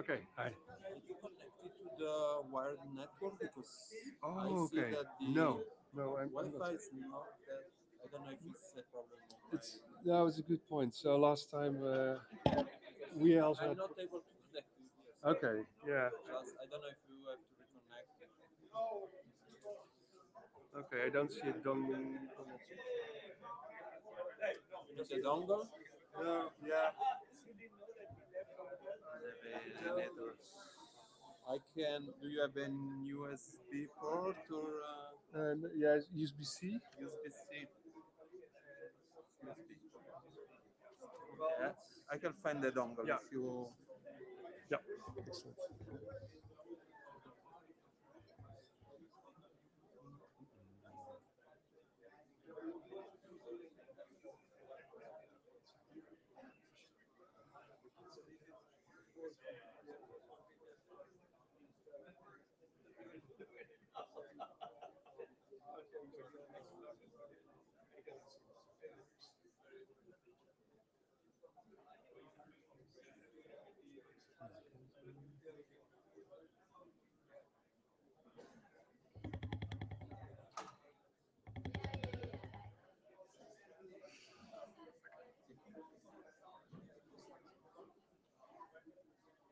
Okay. Hi. You connected to the wired network because I Oh, see okay. that the No, no, I'm not. Wi-Fi is not that. I don't know if it's a problem on my. It's that was a good point. So last time Because we also I'm had. not able to connect to here. So Okay, yeah. just I don't know if you have to reconnect. Okay, I don't see it done. You need a dongle. No, yeah. I can. Do you have an USB port or Yeah, USB-C. USB-C? USB. Yeah, I can find the dongle Yeah, if you. yeah. Excellent.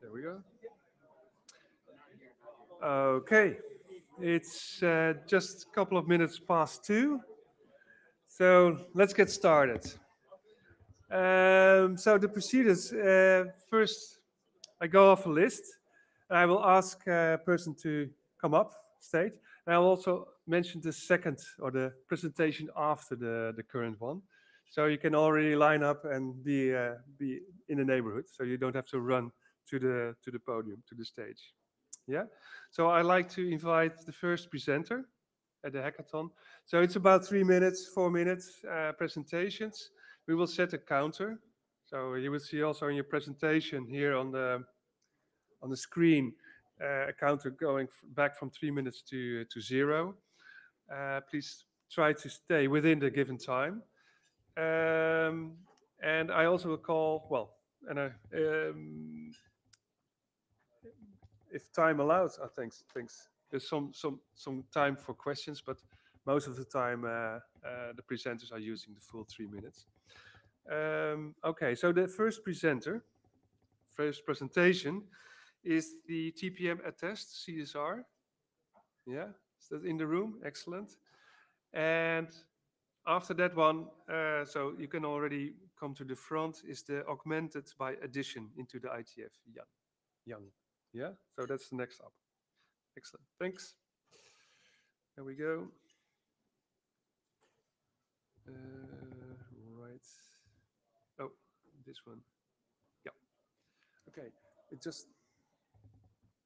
There we go. Okay, it's just a couple of minutes past 2, so let's get started. So the procedures, first I go off a list, and I will ask a person to come up stage, and I'll also mention the second or the presentation after the current one, so you can already line up and be in the neighborhood, so you don't have to run to the podium, to the stage. Yeah. So I like to invite the first presenter at the hackathon. So it's about 3 minutes, 4 minutes presentations. We will set a counter. So you will see also in your presentation here on the screen a counter going back from 3 minutes to 0. Please try to stay within the given time. Um, and I also will call, well, and if time allows, I think there's some time for questions, but most of the time the presenters are using the full 3 minutes. Okay, so the first presentation is the TPM attest CSR. Yeah, is that in the room? Excellent. And after that one, so you can already come to the front, is the augmented by addition into the IETF. Jan. Yeah, so that's the next up. Excellent. Thanks. There we go. Right. Oh, this one. Yeah. Okay. It just.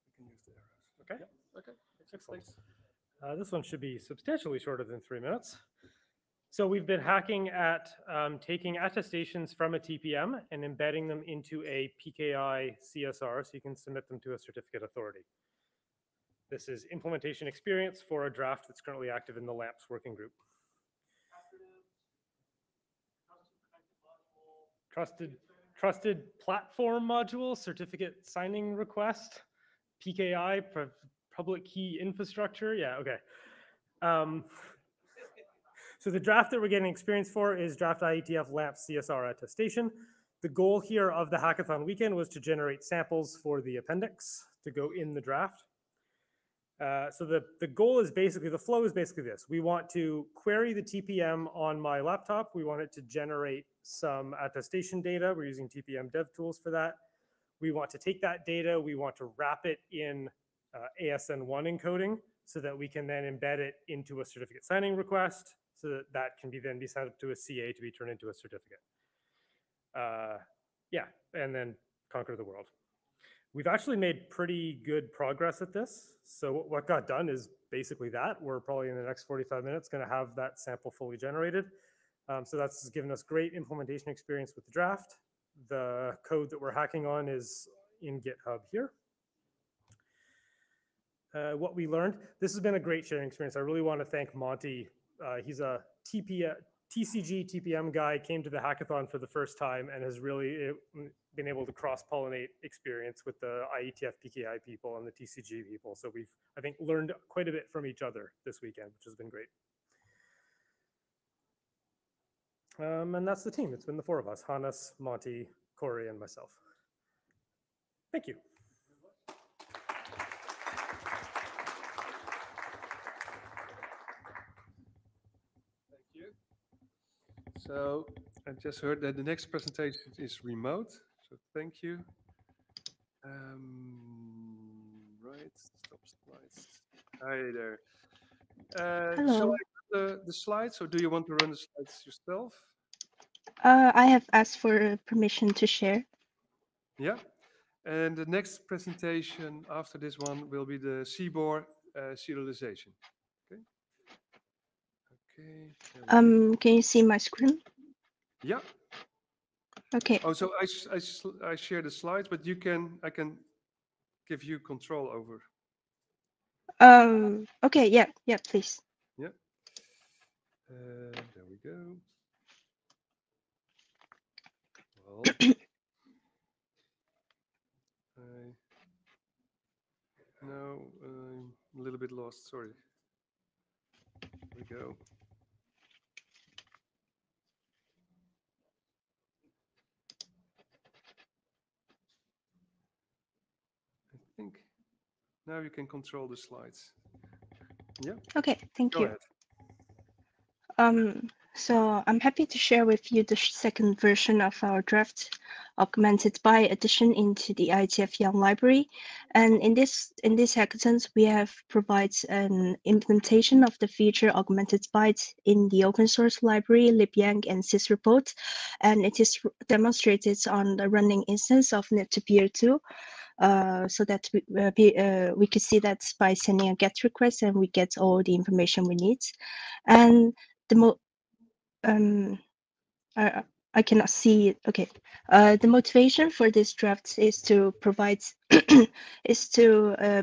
I can use the arrows. Okay. Yeah. Okay. Excellent. Thanks. This one should be substantially shorter than 3 minutes. So we've been hacking at taking attestations from a TPM and embedding them into a PKI CSR so you can submit them to a certificate authority. This is implementation experience for a draft that's currently active in the LAMPS working group. Trusted platform module, certificate signing request, PKI, public key infrastructure. Yeah, okay. So the draft that we're getting experience for is draft IETF LAMPS CSR attestation. The goal here of the hackathon weekend was to generate samples for the appendix to go in the draft. So the goal is basically, the flow is basically this. We want to query the TPM on my laptop. We want it to generate some attestation data. We're using TPM dev tools for that. We want to take that data. We want to wrap it in ASN1 encoding so that we can then embed it into a certificate signing request so that that can then be sent up to a CA to be turned into a certificate. Yeah, and then conquer the world. We've actually made pretty good progress at this. So what got done is basically that. We're probably in the next 45 minutes going to have that sample fully generated. So that's given us great implementation experience with the draft. The code that we're hacking on is in GitHub here. What we learned, this has been a great sharing experience. I really want to thank Monty. He's a TCG TPM guy, came to the hackathon for the first time and has really been able to cross-pollinate experience with the IETF PKI people and the TCG people. So we've, I think, learned quite a bit from each other this weekend, which has been great. And that's the team. It's been the four of us, Hannes, Monty, Corey, and myself. Thank you. So I just heard that the next presentation is remote, so thank you. Right, stop slides. Hi there. Shall I run the slides, or do you want to run the slides yourself? I have asked for permission to share. Yeah. And the next presentation after this one will be the CBOR serialization. Okay. Okay. Can you see my screen? Yeah. Okay. Oh, so I share the slides, but I can give you control over. Okay. Yeah. Please. Yeah. There we go. Well, no, I'm a little bit lost. Sorry. Here we go. I think now you can control the slides. Yeah. Okay. Thank Go you. ahead. So I'm happy to share with you the second version of our draft augmented by addition into the IETF Young library. And in this hackathons, we have provided an implementation of the feature augmented bytes in the open source library, libyang and sysreport. And it is demonstrated on the running instance of net2peer2. So that we could see that by sending a GET request and we get all the information we need. And the I cannot see it. Okay. The motivation for this draft is to provide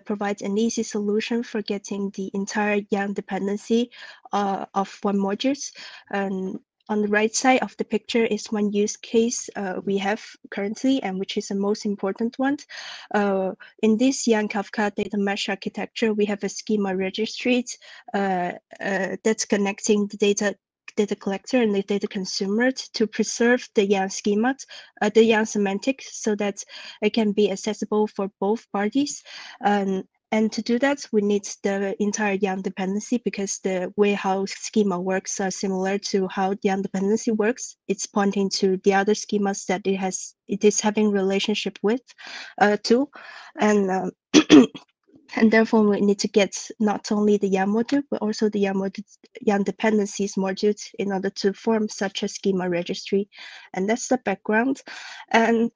provide an easy solution for getting the entire YARN dependency of one modules. And on the right side of the picture is one use case we have currently, and which is the most important one. In this YARN Kafka data mesh architecture, we have a schema registry that's connecting the data collector and the data consumer to preserve the YARN schema, the YARN semantics, so that it can be accessible for both parties. And to do that, we need the entire YARN dependency, because the way how schema works are similar to how YARN dependency works. It's pointing to the other schemas that it is having relationship with too. And and therefore, we need to get not only the YARN module, but also the YARN dependencies modules in order to form such a schema registry. And that's the background. And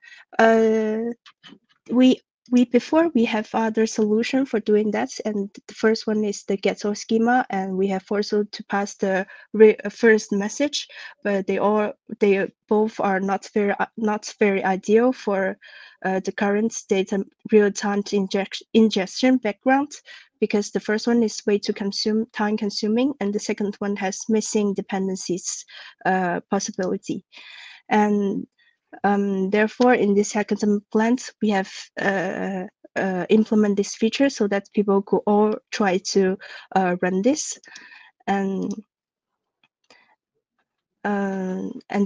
before we have other solution for doing that, and the first one is the get all schema, and we have also to pass the first message, but they both are not very ideal for the current data real-time ingestion background, because the first one is way too time consuming, and the second one has missing dependencies possibility. And therefore, in this hackathon plans, we have implement this feature so that people could all try to run this. And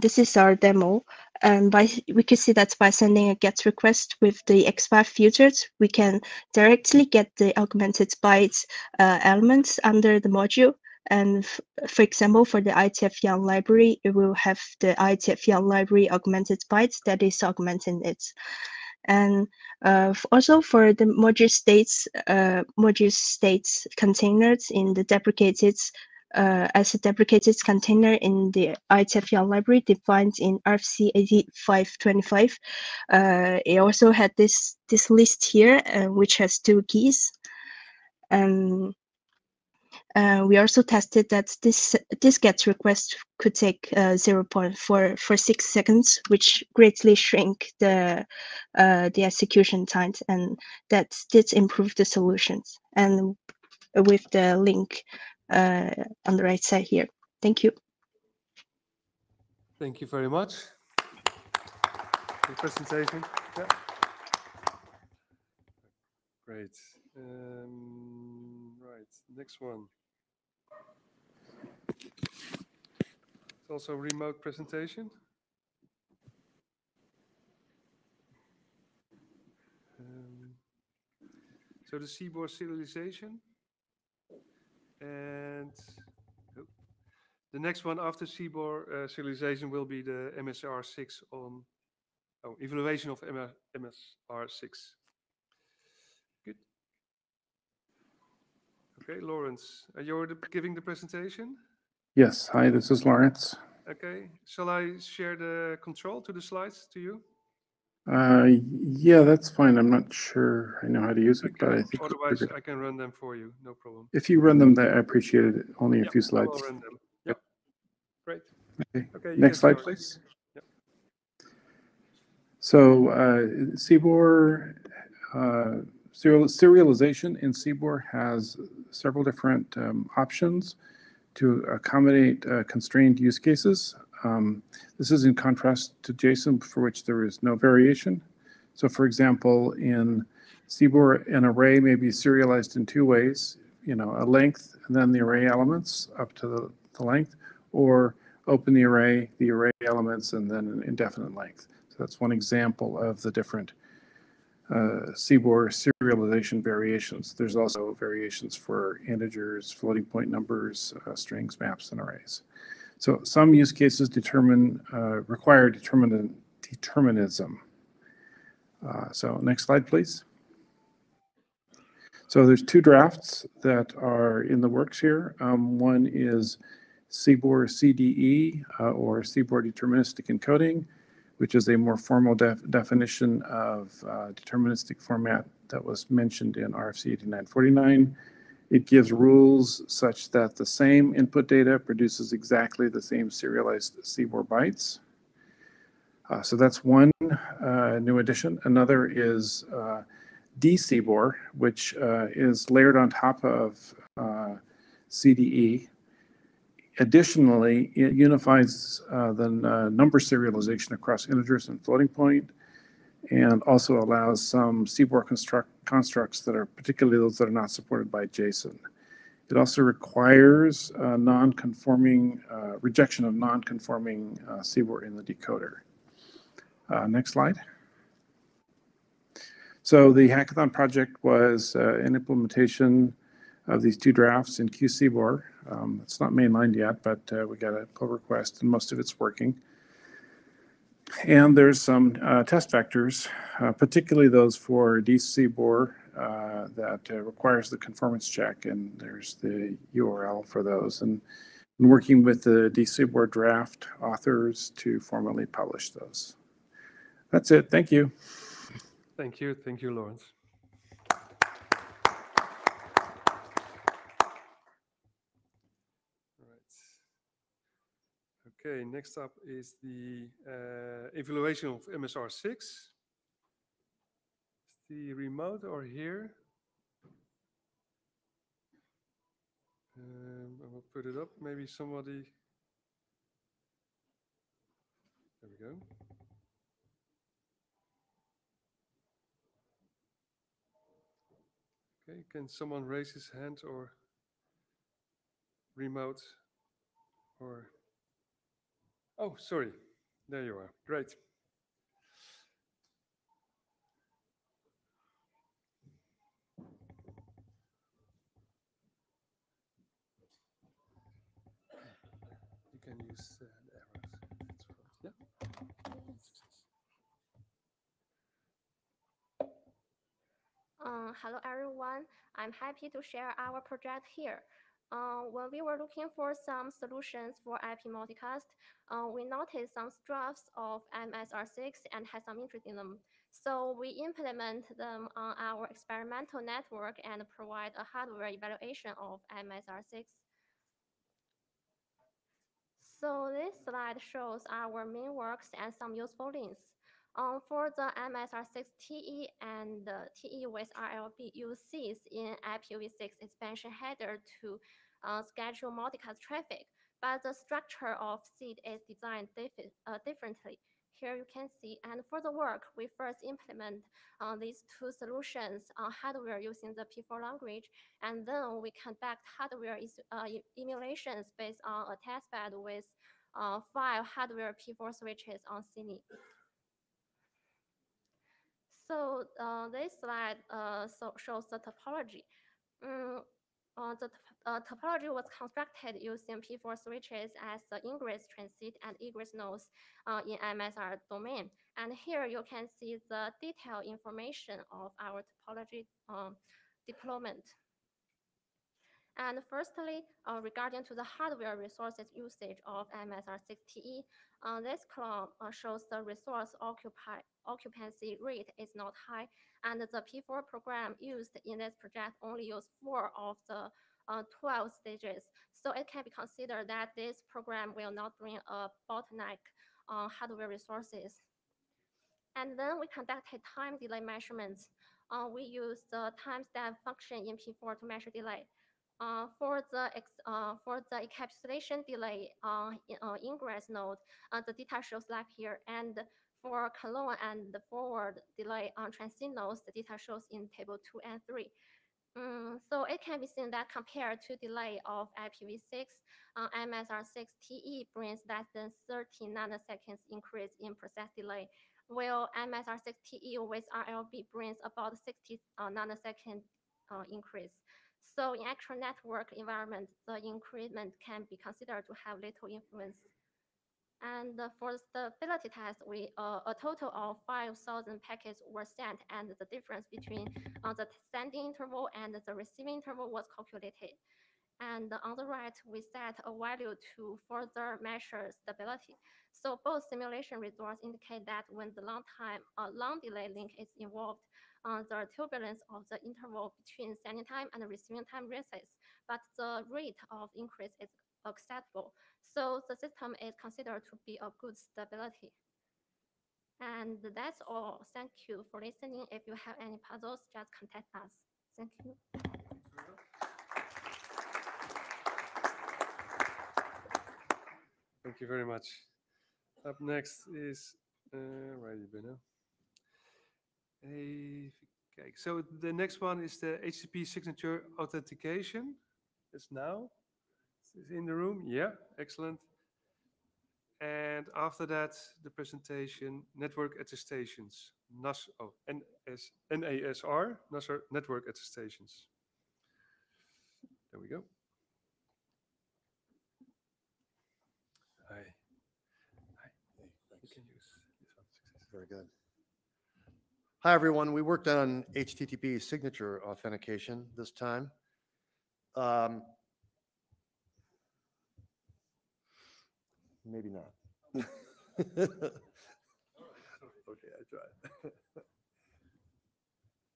this is our demo. And we can see that by sending a GET request with the X5 filters, we can directly get the augmented bytes elements under the module. And for example, for the IETF Young library, it will have the IETF Young library augmented bytes that is augmenting it. And also for the module states containers in the deprecated as a deprecated container in the IETF Young library defined in RFC 8525. It also had this list here, which has two keys. We also tested that this GET request could take 0.446 seconds, which greatly shrink the execution times, and that did improve the solutions. And with the link on the right side here. Thank you. Thank you very much. The presentation. Yeah. Great. Right, next one. It's also a remote presentation. So the CBOR serialization. And the next one after CBOR serialization will be the MSR6 on evaluation of MSR6. Good. Okay, Lawrence, you're giving the presentation? Yes, hi, this is Lawrence. Okay, shall I share the control to the slides to you? Yeah, that's fine. I'm not sure I know how to use it, but I think otherwise I can run them for you, no problem. if you run them, I appreciate it. Only a few slides. I will run them. Yep. Great. Okay. Next slide, please. Yep. So CBOR serialization in CBOR has several different options to accommodate constrained use cases. This is in contrast to JSON, for which there is no variation. So for example, in CBOR, an array may be serialized in two ways, a length and then the array elements up to the length, or open the array elements, and then an indefinite length. So that's one example of the different CBOR serialization variations. There's also variations for integers, floating point numbers, strings, maps, and arrays. So some use cases require determinism. So next slide, please. So there's two drafts that are in the works here. One is CBOR CDE, or CBOR deterministic encoding, which is a more formal definition of deterministic format that was mentioned in RFC 8949. It gives rules such that the same input data produces exactly the same serialized CBOR bytes. So that's one new addition. Another is dCBOR, which is layered on top of CDE. Additionally, it unifies the number serialization across integers and floating point, and also allows some CBOR constructs that are particularly those that are not supported by JSON. It also requires rejection of non-conforming CBOR in the decoder. Next slide. So the Hackathon project was an implementation of these two drafts in QCBOR. It's not mainlined yet, but we got a pull request, and most of it's working. And there's some test vectors, particularly those for dCBOR that requires the conformance check, and there's the URL for those. And working with the dCBOR draft authors to formally publish those. That's it. Thank you. Thank you, Lawrence. Okay, next up is the evaluation of MSR6. Is the remote or here? I will put it up. Maybe somebody. There we go. Okay, can someone raise his hand or remote or? Oh, sorry. There you are. Great. You can use the arrows. Yeah. Hello everyone, I'm happy to share our project here. When we were looking for some solutions for IP multicast, we noticed some drafts of MSR6 and had some interest in them. So we implement them on our experimental network and provide a hardware evaluation of MSR6. So this slide shows our main works and some useful links. For the MSR6 TE and TE with RLB, use seeds in IPv6 expansion header to schedule multicast traffic, but the structure of seed is designed differently. Here you can see, and for the work, we first implement these two solutions on hardware using the P4 language, and then we conduct hardware emulations based on a testbed with 5 hardware P4 switches on CINI. So this slide shows the topology. The topology was constructed using P4 switches as the ingress transit and egress nodes in MSR domain. And here you can see the detailed information of our topology deployment. And firstly, regarding to the hardware resources usage of MSR6TE, this column shows the resource occupancy rate is not high, and the P4 program used in this project only used 4 of the 12 stages. So it can be considered that this program will not bring a bottleneck on hardware resources. And then we conducted time delay measurements. We use the time step function in P4 to measure delay. For the encapsulation delay ingress node, the data shows like here. And for clone and the forward delay on transit nodes, the data shows in table 2 and 3. So it can be seen that compared to delay of IPv6, MSR6TE brings less than 30 nanoseconds increase in process delay, while MSR6TE with RLB brings about 60 nanosecond increase. So in actual network environment, the increment can be considered to have little influence. And for the stability test, a total of 5,000 packets were sent, and the difference between the sending interval and the receiving interval was calculated. And on the right, we set a value to further measure stability. So both simulation results indicate that when the long delay link is involved, the turbulence of the interval between sending time and receiving time rises, but the rate of increase is acceptable. So the system is considered to be a good stability. And that's all. Thank you for listening. If you have any puzzles, just contact us. Thank you. Thank you very much. Up next is, where you been now? Okay, so the next one is the HTTP signature authentication. It's now. Is in the room? Yeah, excellent. And after that, the presentation, network attestations, NASR, network attestations. There we go. Hi. Hi. Hey, You thanks. can use this one. Success. Very good. Hi, everyone. We worked on HTTP signature authentication this time. Maybe not. Okay, I tried.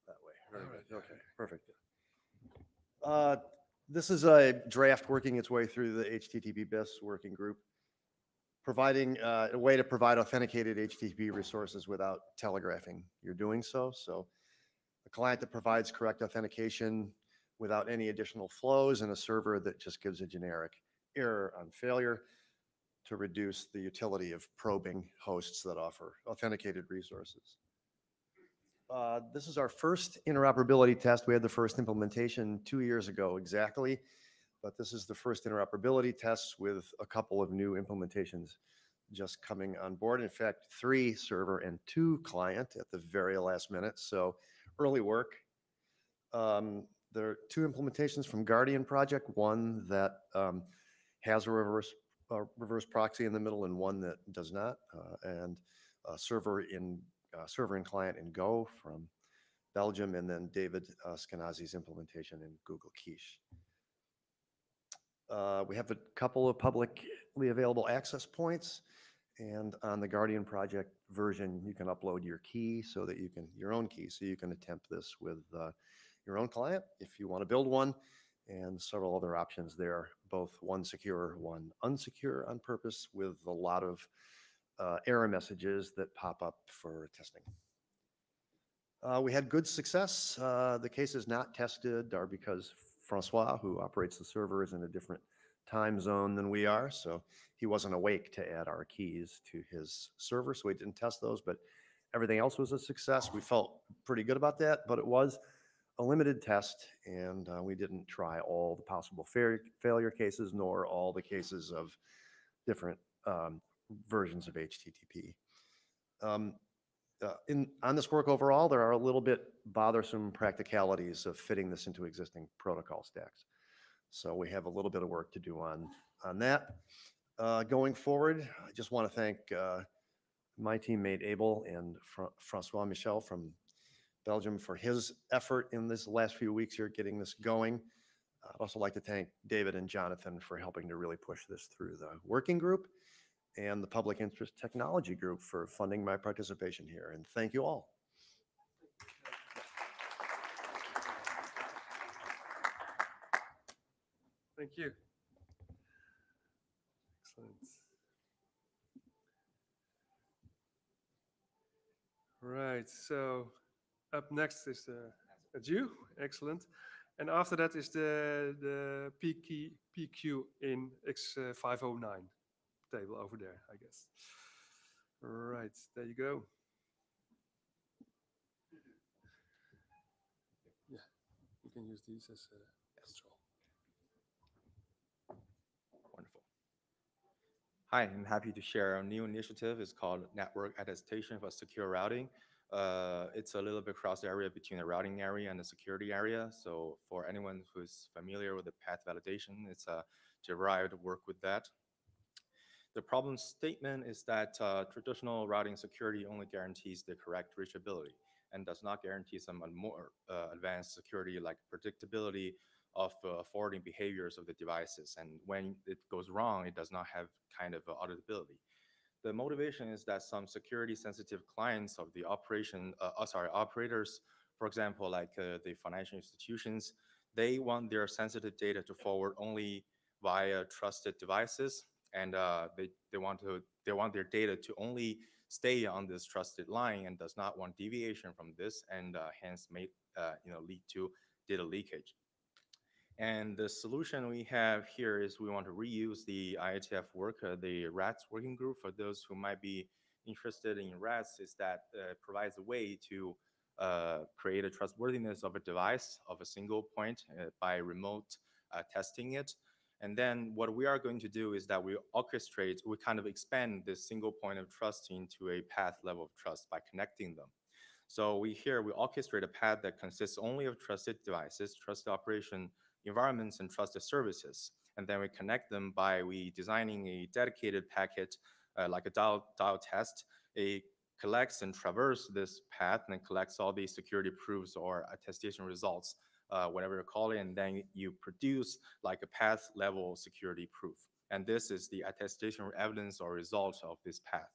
That way. Very good. Okay, perfect. This is a draft working its way through the HTTP BIS working group, providing a way to provide authenticated HTTP resources without telegraphing you're doing so. So a client that provides correct authentication without any additional flows, and a server that just gives a generic error on failure to reduce the utility of probing hosts that offer authenticated resources. This is our first interoperability test. We had the first implementation 2 years ago exactly, but this is the first interoperability tests with a couple of new implementations just coming on board. In fact, 3 server and 2 client at the very last minute. So early work. There are 2 implementations from Guardian project, one that has a reverse proxy in the middle and one that does not, and server and client in Go from Belgium, and then David Skenazy's implementation in Google Quiche. We have a couple of publicly available access points, And on the Guardian project version, you can upload your key so that your own key, so you can attempt this with your own client if you want to build one, and several other options there, both one secure, one unsecure on purpose, with a lot of error messages that pop up for testing. We had good success. The cases not tested are because Francois, who operates the server, is in a different time zone than we are, so he wasn't awake to add our keys to his server, so we didn't test those, but everything else was a success. We felt pretty good about that, but it was a limited test, and we didn't try all the possible failure cases, nor all the cases of different versions of HTTP. On this work overall, there are a little bit bothersome practicalities of fitting this into existing protocol stacks. So we have a little bit of work to do on that. Going forward, I just want to thank my teammate Abel and Francois Michel from Belgium for his effort in this last few weeks here getting this going. I'd also like to thank David and Jonathan for helping to really push this through the working group, and the Public Interest Technology Group for funding my participation here. And thank you all. Thank you. Excellent. Right, so up next is it's you. Excellent. And after that is the PQ in X509 table over there, I guess. Right, there you go. Yeah, you can use these as control. Wonderful. Hi, I'm happy to share a new initiative. It's called Network Attestation for Secure Routing. It's a little bit cross area between the routing area and the security area. So for anyone who's familiar with the path validation, it's a derived work with that. The problem statement is that traditional routing security only guarantees the correct reachability and does not guarantee some more advanced security like predictability of forwarding behaviors of the devices. And when it goes wrong, it does not have kind of auditability. The motivation is that some security sensitive clients of the operators, for example, like the financial institutions, they want their sensitive data to forward only via trusted devices, and they want their data to only stay on this trusted line and does not want deviation from this, and hence may lead to data leakage. And the solution we have here is we want to reuse the IETF work, the RATS working group. For those who might be interested in RATS, is that provides a way to create a trustworthiness of a device of a single point by remote testing it. And then what we are going to do is that we kind of expand this single point of trust into a path level of trust by connecting them. So we orchestrate a path that consists only of trusted devices, trusted operation environments, and trusted services. And then we connect them by designing a dedicated packet like a dial test. It collects and traverses this path and collects all the security proofs or attestation results, whatever you call it, and then you produce like a path level security proof. And this is the attestation evidence or result of this path.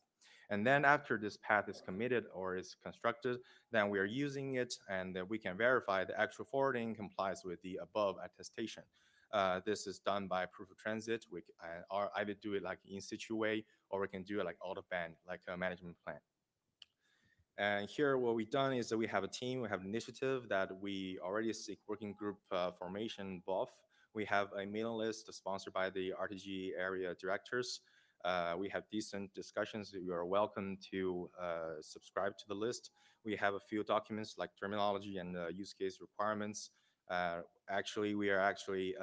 And then after this path is committed or is constructed, then we are using it, and then we can verify the actual forwarding complies with the above attestation. This is done by proof of transit. We can either do it like in situ way, or we can do it like out of band, like a management plan. And here what we've done is that we have a team, we have an initiative that we already seek working group formation BOF. We have a mailing list sponsored by the RTG area directors. We have decent discussions. You are welcome to subscribe to the list. We have a few documents like terminology and use case requirements. Actually, we are actively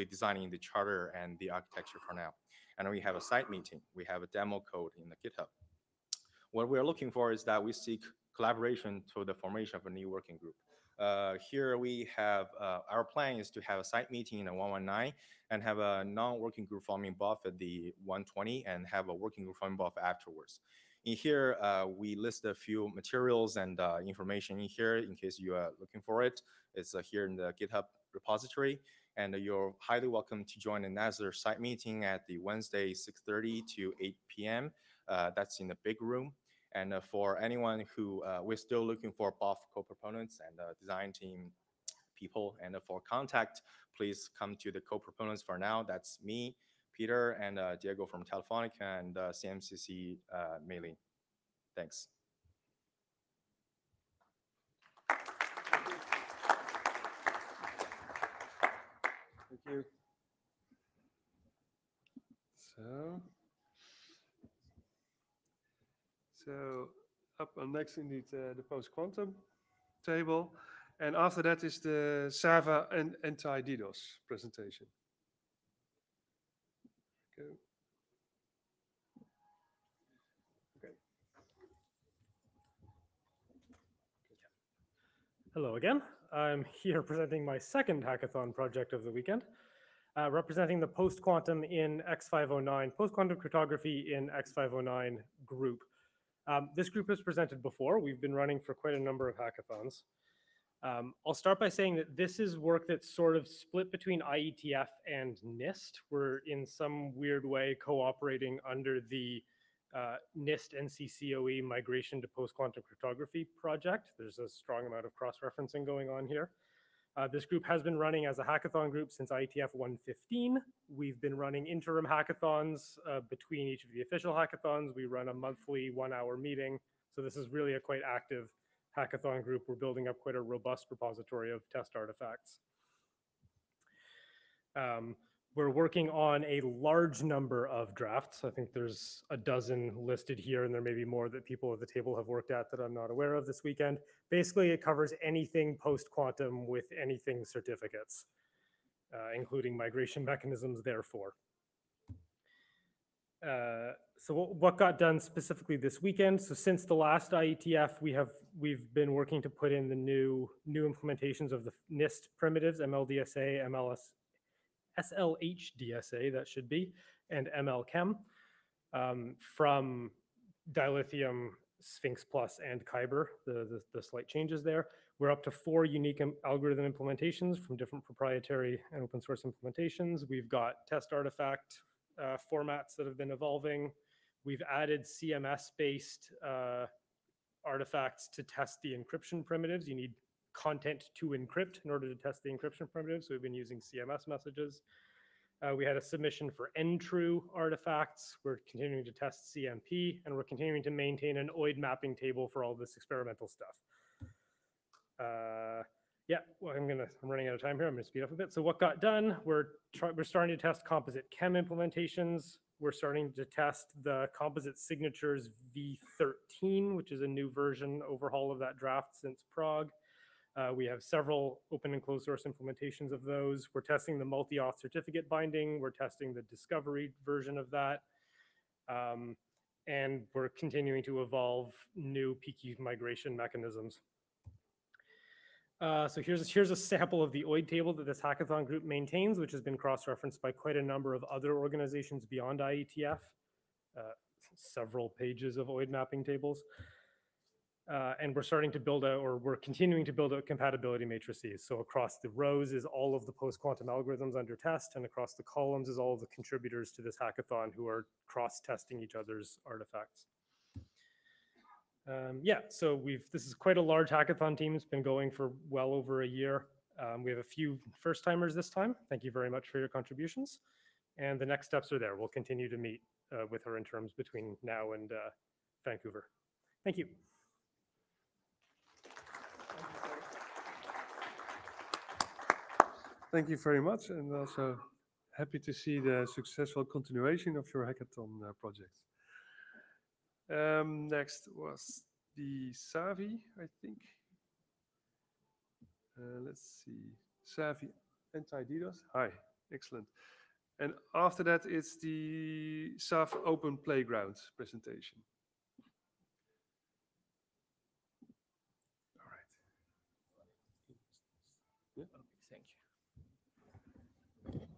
designing the charter and the architecture for now. And we have a site meeting. We have a demo code in the GitHub. What we're looking for is that we seek collaboration to the formation of a new working group. Here we have, our plan is to have a site meeting in the 119 and have a non-working group forming BOF at the 120 and have a working group forming BOF afterwards. In here, we list a few materials and information in here in case you are looking for it. It's here in the GitHub repository. And you're highly welcome to join another site meeting at the Wednesday 6:30 to 8 p.m. That's in the big room. And for anyone who we're still looking for both co-proponents and design team people. And for contact, please come to the co-proponents for now. That's me, Peter, and Diego from Telefonica, and CMCC Mei. Thanks. Thank you. So up on next indeed the post-quantum table. And after that is the Sava and anti-DDoS presentation. Go. Okay. Hello again. I'm here presenting my second hackathon project of the weekend, representing the post-quantum in X509, post-quantum cryptography in X509 group. This group has presented before. We've been running for quite a number of hackathons. I'll start by saying that this is work that's sort of split between IETF and NIST. We're in some weird way cooperating under the NIST NCCOE migration to post-quantum cryptography project. There's a strong amount of cross-referencing going on here. This group has been running as a hackathon group since IETF 115. We've been running interim hackathons between each of the official hackathons. We run a monthly 1-hour meeting. So this is really a quite active hackathon group. We're building up quite a robust repository of test artifacts. We're working on a large number of drafts. I think there's a dozen listed here, and there may be more that people at the table have worked at that I'm not aware of this weekend. Basically, it covers anything post-quantum with anything certificates, including migration mechanisms, therefore. So what got done specifically this weekend? So since the last IETF, we've been working to put in the new implementations of the NIST primitives, MLDSA, SLHDSA, that should be, and MLChem from dilithium, Sphinx Plus, and Kyber, the slight changes there. We're up to 4 unique algorithm implementations from different proprietary and open source implementations. We've got test artifact formats that have been evolving. We've added CMS-based artifacts to test the encryption primitives. You need content to encrypt in order to test the encryption primitives, so we've been using CMS messages. We had a submission for ntrue artifacts. We're continuing to test CMP, and we're continuing to maintain an OID mapping table for all this experimental stuff. Yeah, well, I'm running out of time here. I'm gonna speed up a bit. So what got done? We're starting to test composite chem implementations. We're starting to test the composite signatures v13, which is a new version overhaul of that draft since Prague. We have several open and closed source implementations of those. We're testing the multi-auth certificate binding. We're testing the discovery version of that. And we're continuing to evolve new PQ migration mechanisms. So here's a sample of the OID table that this hackathon group maintains, which has been cross-referenced by quite a number of other organizations beyond IETF. Several pages of OID mapping tables. And we're starting to build out, or we're continuing to build out compatibility matrices. So across the rows is all of the post-quantum algorithms under test, and across the columns is all of the contributors to this hackathon who are cross-testing each other's artifacts. Yeah, so this is quite a large hackathon team. It's been going for well over a year. We have a few first-timers this time. Thank you very much for your contributions. And the next steps are there. We'll continue to meet with our interims between now and Vancouver. Thank you. Thank you very much, and also happy to see the successful continuation of your hackathon project. Next was the Savi, I think. Let's see, Savi anti-DDoS. Hi, excellent. And after that, it's the SAF Open Playground presentation. All right. Yeah. Thank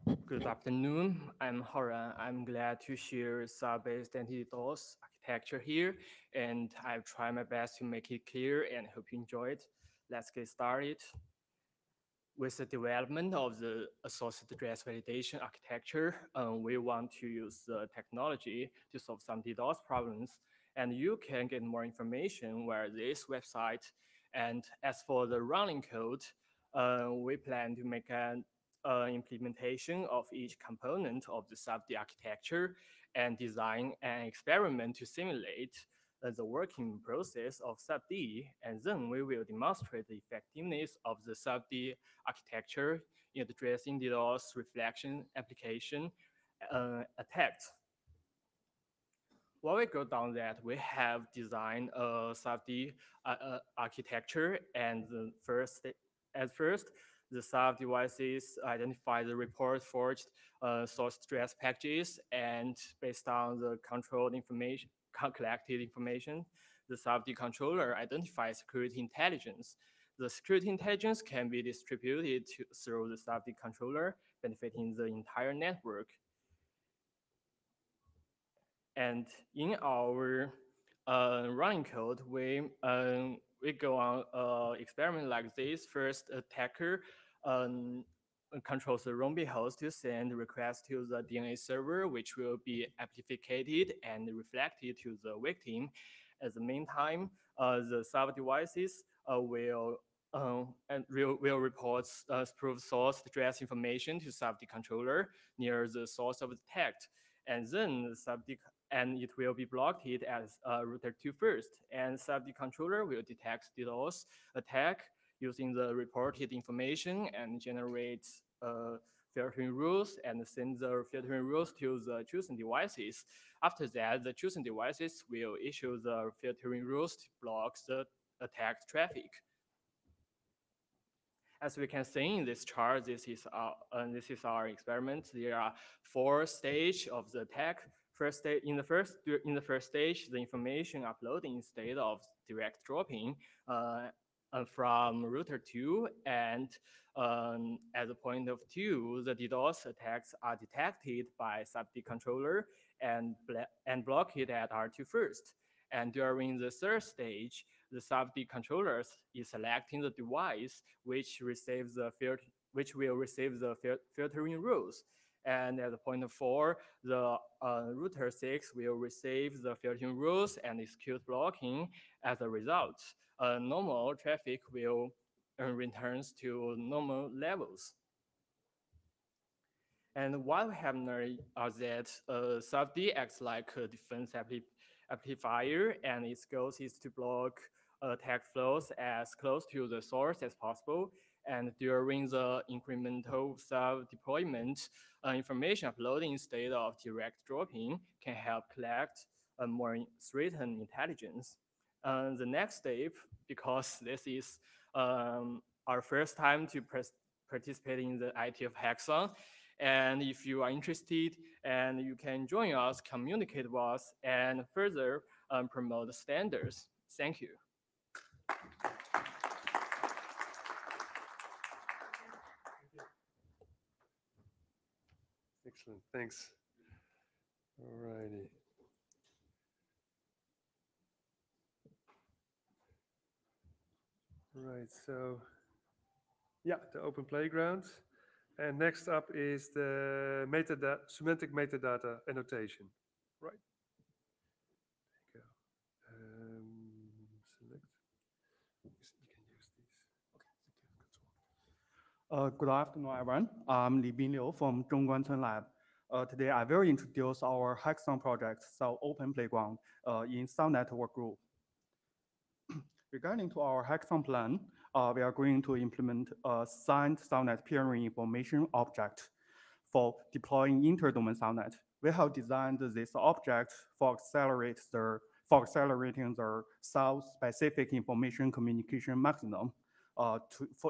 you. Good afternoon. I'm Horan. I'm glad to share SAF-based anti-DDoS architecture here, and I've tried my best to make it clear and hope you enjoy it. Let's get started. with the development of the associated address validation architecture, we want to use the technology to solve some DDoS problems. And you can get more information via this website. And as for the running code, we plan to make an implementation of each component of the safety architecture and design an experiment to simulate the working process of sub-D, and then we will demonstrate the effectiveness of the sub-D architecture in addressing DDoS reflection application attacks. While we go down that, we have designed a sub-D architecture, and at first, the sub devices identify the report forged source address packages, and based on the controlled information, collected information, the sub-D controller identifies security intelligence. The security intelligence can be distributed through the sub-D controller, benefiting the entire network. And in our running code, we go on experiment like this. First, attacker controls the Rumby host to send requests to the DNA server, which will be amplified and reflected to the victim. At the meantime, the sub devices will report proof source address information to sub controller near the source of the attack, and then and it will be blocked as router 2 first, and sub controller will detect DDoS attack using the reported information and generate filtering rules and send the filtering rules to the chosen devices. After that, the chosen devices will issue the filtering rules to block the attacked traffic. As we can see in this chart, this is our experiment. There are 4 stages of the attack. In the first stage, the information uploading instead of direct dropping from router 2, and at the point of 2, the DDoS attacks are detected by sub-D controller and blocked at R2 first. And during the third stage, the sub-D controller is selecting the device which will receive the filtering rules. And at the point of 4, the router 6 will receive the filtering rules and execute blocking. As a result, normal traffic will returns to normal levels. And what we have learned is that sub-D acts like a defense amplifier, and its goal is to block attack flows as close to the source as possible. And during the incremental sub-deployment, information uploading instead of direct dropping can help collect more threatened intelligence. The next step, because this is our first time to participate in the IETF Hackathon, and if you are interested, and you can join us, communicate with us, and further promote the standards. Thank you. Excellent, thanks. All righty. Right, so yeah, the open playground. And next up is the semantic metadata annotation. Right. There you go. Select. You can use these. Good afternoon, everyone. I'm Li Binliu from Zhongguancun Lab. Today, I will introduce our Hackathon project, so Open Playground, in Subnet work group. Regarding to our Hackathon plan, we are going to implement a signed Subnet peering information object for deploying inter-domain Subnet. We have designed this object for accelerating the sub-specific information communication maximum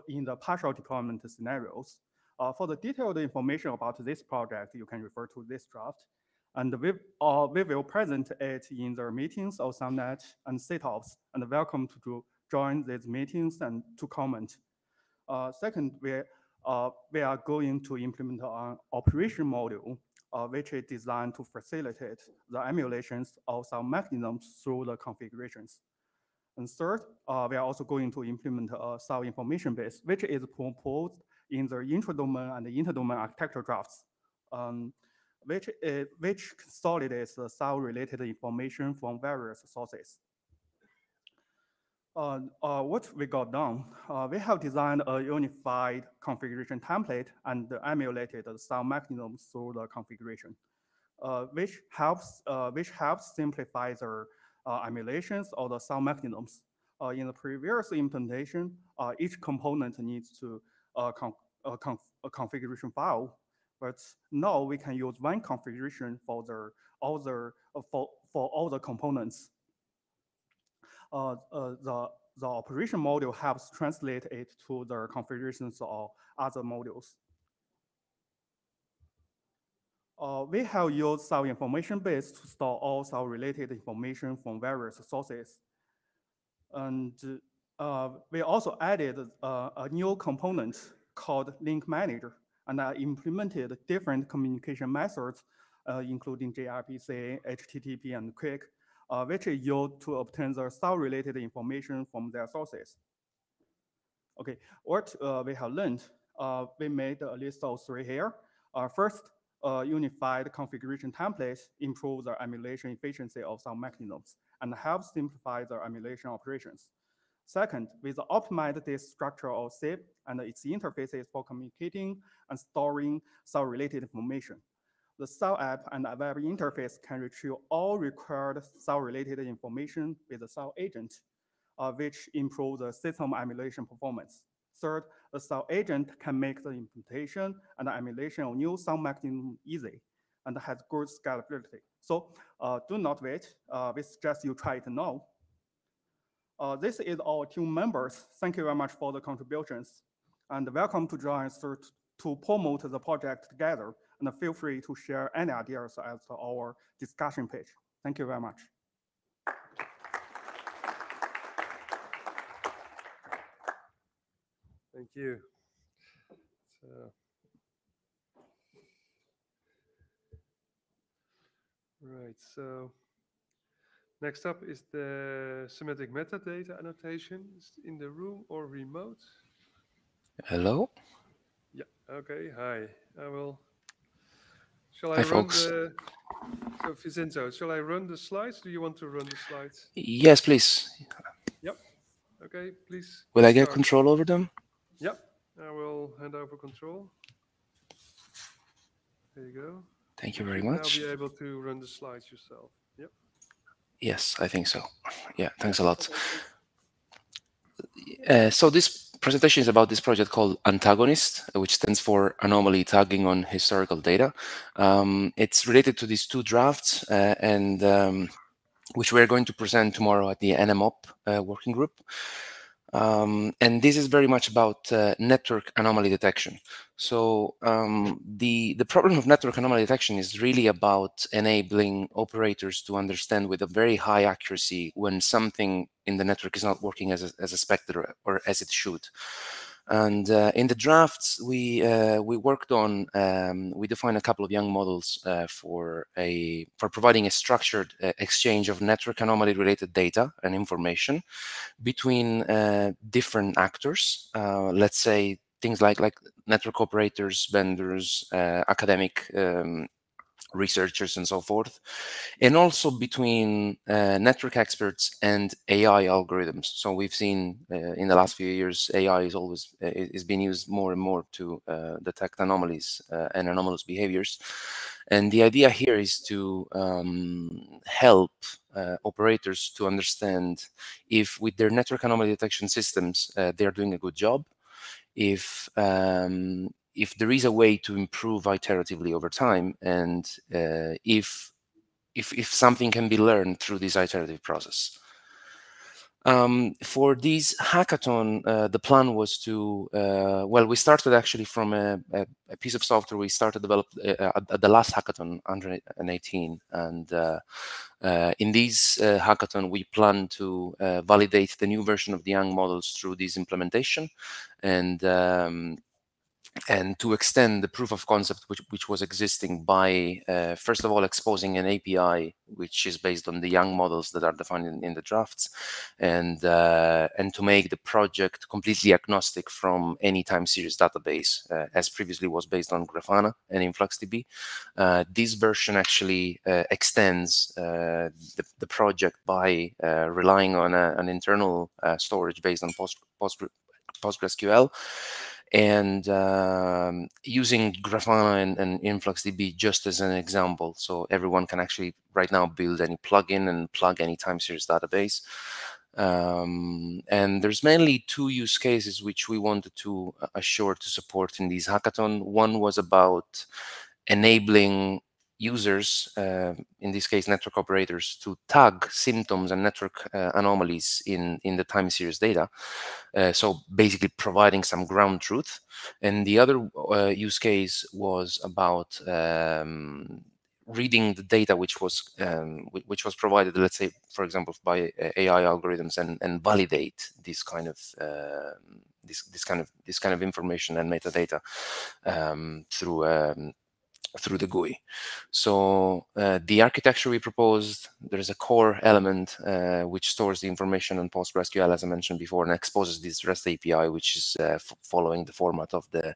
in the partial deployment scenarios. For the detailed information about this project, you can refer to this draft. And we will present it in the meetings of Subnet and sit-ups, and welcome to join these meetings and to comment. Second, we are going to implement an operation module, which is designed to facilitate the emulations of some mechanisms through the configurations. And third, we are also going to implement a sub information base, which is proposed in the intra-domain and the inter-domain architecture drafts, which consolidates the cell-related information from various sources. What we got done, we have designed a unified configuration template and emulated the cell mechanism through the configuration, which helps simplify the emulations of the cell mechanisms. In the previous implementation, each component needs to a configuration file, but now we can use one configuration for all the components. The operation module helps translate it to the configurations of other modules. We have used cell information base to store all cell-related information from various sources. And we also added a new component called Link Manager, and I implemented different communication methods, including gRPC, HTTP, and QUIC, which is used to obtain the cell-related information from their sources. Okay, what we have learned, we made a list of 3 here. First, unified configuration templates improve the emulation efficiency of some mechanisms and help simplify the emulation operations. Second, with the optimized disk structure of SIP and its interfaces for communicating and storing cell-related information, the cell app and the web interface can retrieve all required cell-related information with the cell agent, which improves the system emulation performance. Third, the cell agent can make the implementation and the emulation of new cell mechanism easy and has good scalability. So do not wait. We suggest you try it now. This is our team members. Thank you very much for the contributions. And welcome to join us to promote the project together. And feel free to share any ideas at our discussion page. Thank you very much. Thank you. Right, so next up is the semantic metadata annotation. Is it in the room or remote? Hello. Yeah, okay, hi. Shall I Hi, run folks. so Vincenzo, shall I run the slides? Do you want to run the slides? Yes, please. Yep, okay, please. Will I get start. control over them? Yep, I will hand over control. There you go. Thank you very Should now much. be able to run the slides yourself. Yep. Yes, I think so. Yeah, thanks a Yeah, lot. okay, So this presentation is about this project called Antagonist, which stands for Anomaly Tagging on Historical Data. It's related to these 2 drafts which we're going to present tomorrow at the NMOP working group. And this is very much about network anomaly detection. So the problem of network anomaly detection is really about enabling operators to understand with a very high accuracy when something in the network is not working as expected or as it should. And in the drafts we worked on, we defined a couple of young models for providing a structured exchange of network anomaly related data and information between different actors. Let's say things like network operators, vendors, academic researchers, and so forth, and also between network experts and AI algorithms. So we've seen in the last few years, AI is being used more and more to detect anomalies and anomalous behaviors. And the idea here is to help operators to understand if with their network anomaly detection systems, they're doing a good job, if there is a way to improve iteratively over time, and if something can be learned through this iterative process. For this hackathon, the plan was to, we started actually from a piece of software we started developed at the last hackathon, 118. And in this hackathon, we plan to validate the new version of the Young models through this implementation. And and to extend the proof of concept which was existing by first of all exposing an API which is based on the young models that are defined in the drafts, and to make the project completely agnostic from any time series database, as previously was based on Grafana and InfluxDB. This version actually extends the project by relying on an internal storage based on PostgreSQL, and using Grafana and InfluxDB just as an example. So everyone can actually right now build any plugin and plug any time series database. And there's mainly two use cases which we wanted to assure to support in these hackathon. One was about enabling users, in this case network operators, to tag symptoms and network anomalies in the time series data. So basically providing some ground truth. And the other use case was about reading the data which was provided, let's say, for example, by AI algorithms, and validate this kind of this kind of information and metadata through the GUI. So the architecture we proposed, there's a core element which stores the information on PostgreSQL, as I mentioned before, and exposes this REST API, which is following the format of the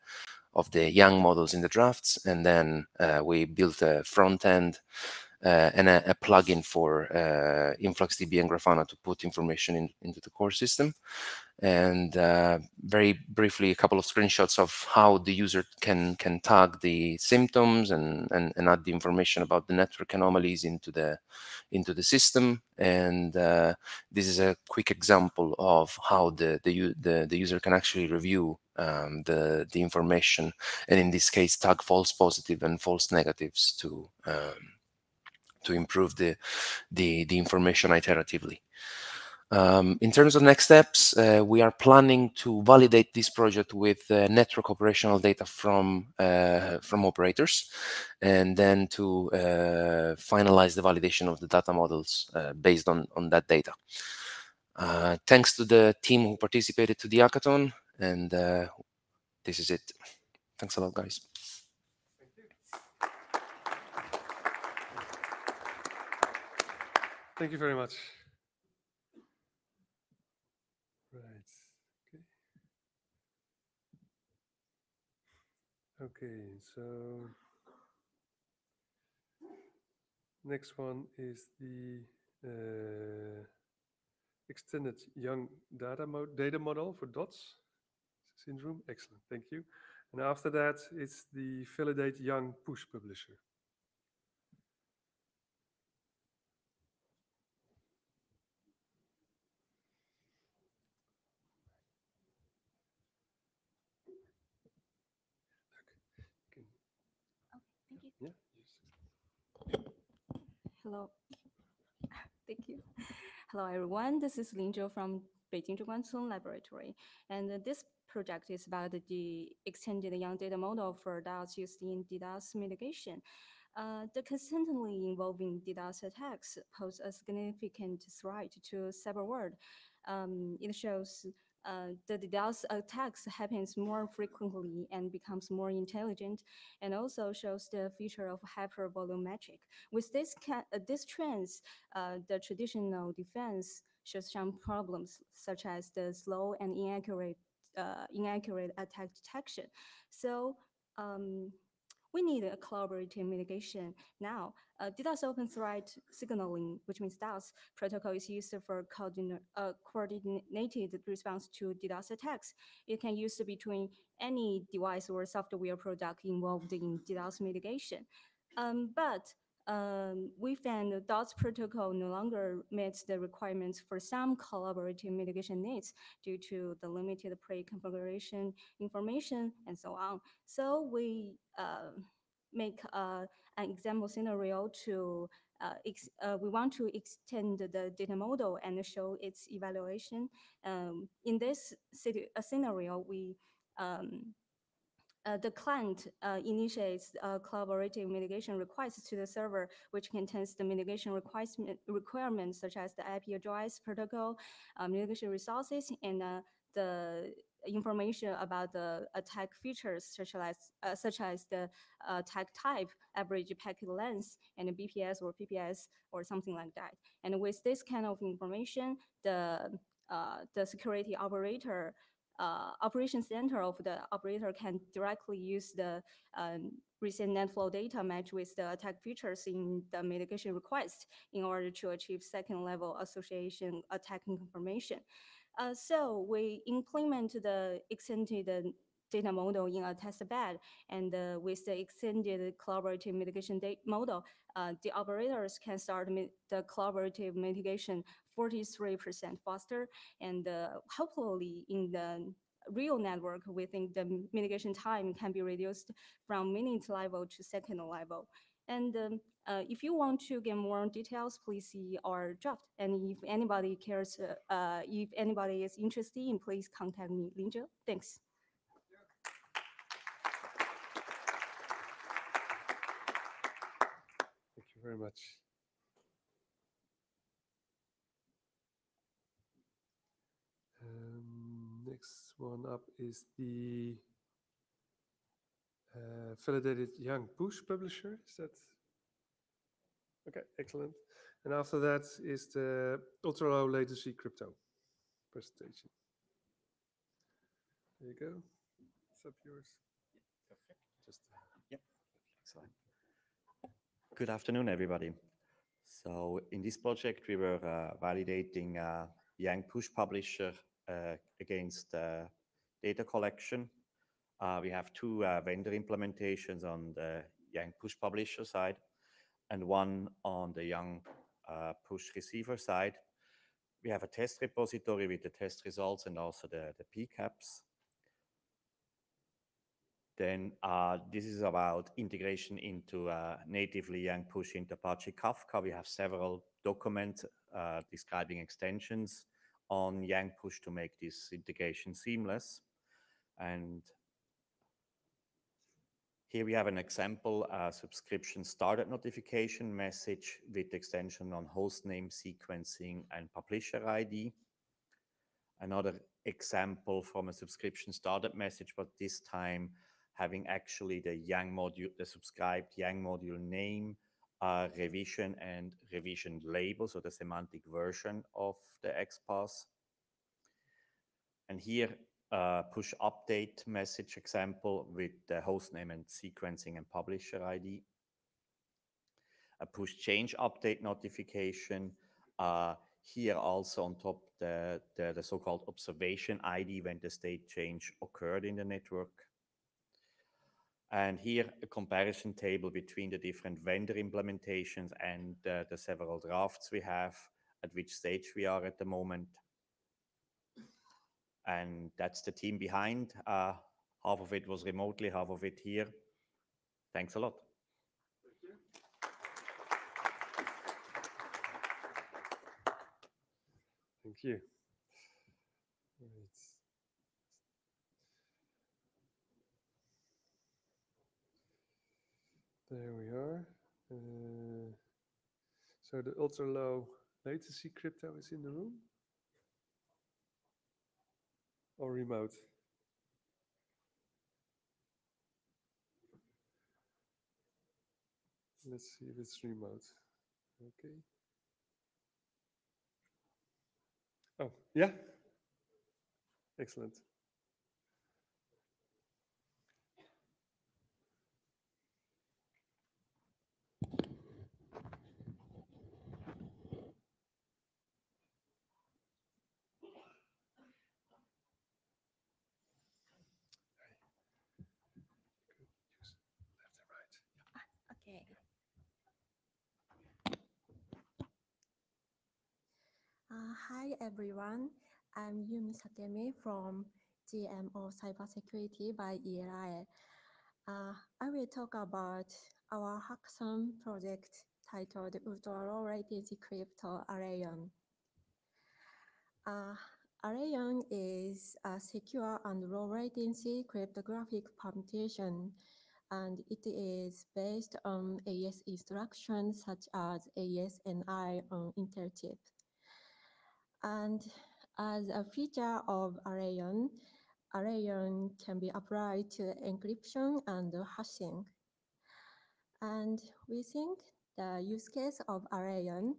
young models in the drafts. And then we built a front end and a plugin for InfluxDB and Grafana to put information into the core system. And very briefly, a couple of screenshots of how the user can tag the symptoms and add the information about the network anomalies into the system. And this is a quick example of how the user can actually review the information, and in this case tag false positive and false negatives to improve the information iteratively. In terms of next steps, we are planning to validate this project with network operational data from operators, and then to finalize the validation of the data models based on that data. Thanks to the team who participated to the hackathon, and this is it. Thanks a lot, guys. Thank you very much. Right. Okay, so next one is the extended young data model for DOTS syndrome. Excellent, thank you. And after that, it's the validate young push publisher. Thank you. Yeah. Hello. Thank you. Hello, everyone. This is Lin Zhou from Beijing Zhongguancun Laboratory. And this project is about the extended young data model for DDoS used in DDoS mitigation. The consistently evolving DDoS attacks pose a significant threat to cyber world. It shows the DDoS attacks happens more frequently and becomes more intelligent, and also shows the feature of hypervolumetric. With this trends, the traditional defense shows some problems, such as the slow and inaccurate attack detection. So we need a collaborative mitigation now. DDoS open threat signaling, which means DOS protocol, is used for coordinated response to DDoS attacks. It can use between any device or software product involved in DDoS mitigation. But we found the DOS protocol no longer meets the requirements for some collaborative mitigation needs due to the limited pre-configuration information and so on. So we make an example scenario to we want to extend the data model and show its evaluation. In this scenario, we the client initiates a collaborative mitigation request to the server, which contains the mitigation requirements such as the IP address, protocol, mitigation resources, and the information about the attack features such as the attack type, average packet length, and BPS or PPS or something like that. And with this kind of information, the security operator operation center of the operator can directly use the recent net flow data match with the attack features in the mitigation request in order to achieve second level association attacking confirmation. So we implement the extended data model in a test bed, and with the extended collaborative mitigation model, the operators can start the collaborative mitigation 43% faster, and hopefully in the real network, we think the mitigation time can be reduced from minute level to second level. And if you want to get more details, please see our draft. And if anybody cares, if anybody is interested in, please contact me, Linjo. Thanks. Thank you very much. Next one up is the validated Young Push publisher. Is that okay? Excellent. And after that is the ultra low latency crypto presentation. There you go. It's up yours. Perfect. Just yep. Excellent. Good afternoon, everybody. So in this project, we were validating Yang Push Publisher against data collection. We have two vendor implementations on the Yang Push Publisher side and one on the Yang Push Receiver side. We have a test repository with the test results and also the PCAPs. Then this is about integration into natively Yang Push into Apache Kafka. We have several documents describing extensions on Yang Push to make this integration seamless. And here we have an example subscription startup notification message with extension on hostname sequencing and publisher ID. Another example from a subscription startup message, but this time having actually the Yang module, the subscribed Yang module name, revision and revision label, so the semantic version of the XPath. And here, push update message example with the hostname and sequencing and publisher ID. A push change update notification. Here also on top the so-called observation ID when the state change occurred in the network. And here a comparison table between the different vendor implementations and the several drafts we have, at which stage we are at the moment. And that's the team behind. Half of it was remotely, half of it here. Thanks a lot. Thank you. Right. There we are. So the ultra low latency crypto is in the room or remote? Let's see if it's remote. Okay. Oh, yeah. Excellent. Okay. Hi everyone, I'm Yumi Sakemi from GMO Cybersecurity by ELI. I will talk about our hackathon project titled Ultra Low Latency Crypto Arayon. Arayon is a secure and low latency cryptographic computation, and it is based on AES instructions such as AES and I on Intel chip. And as a feature of Arayon, Arayon can be applied to encryption and hashing. And we think the use case of Arayon,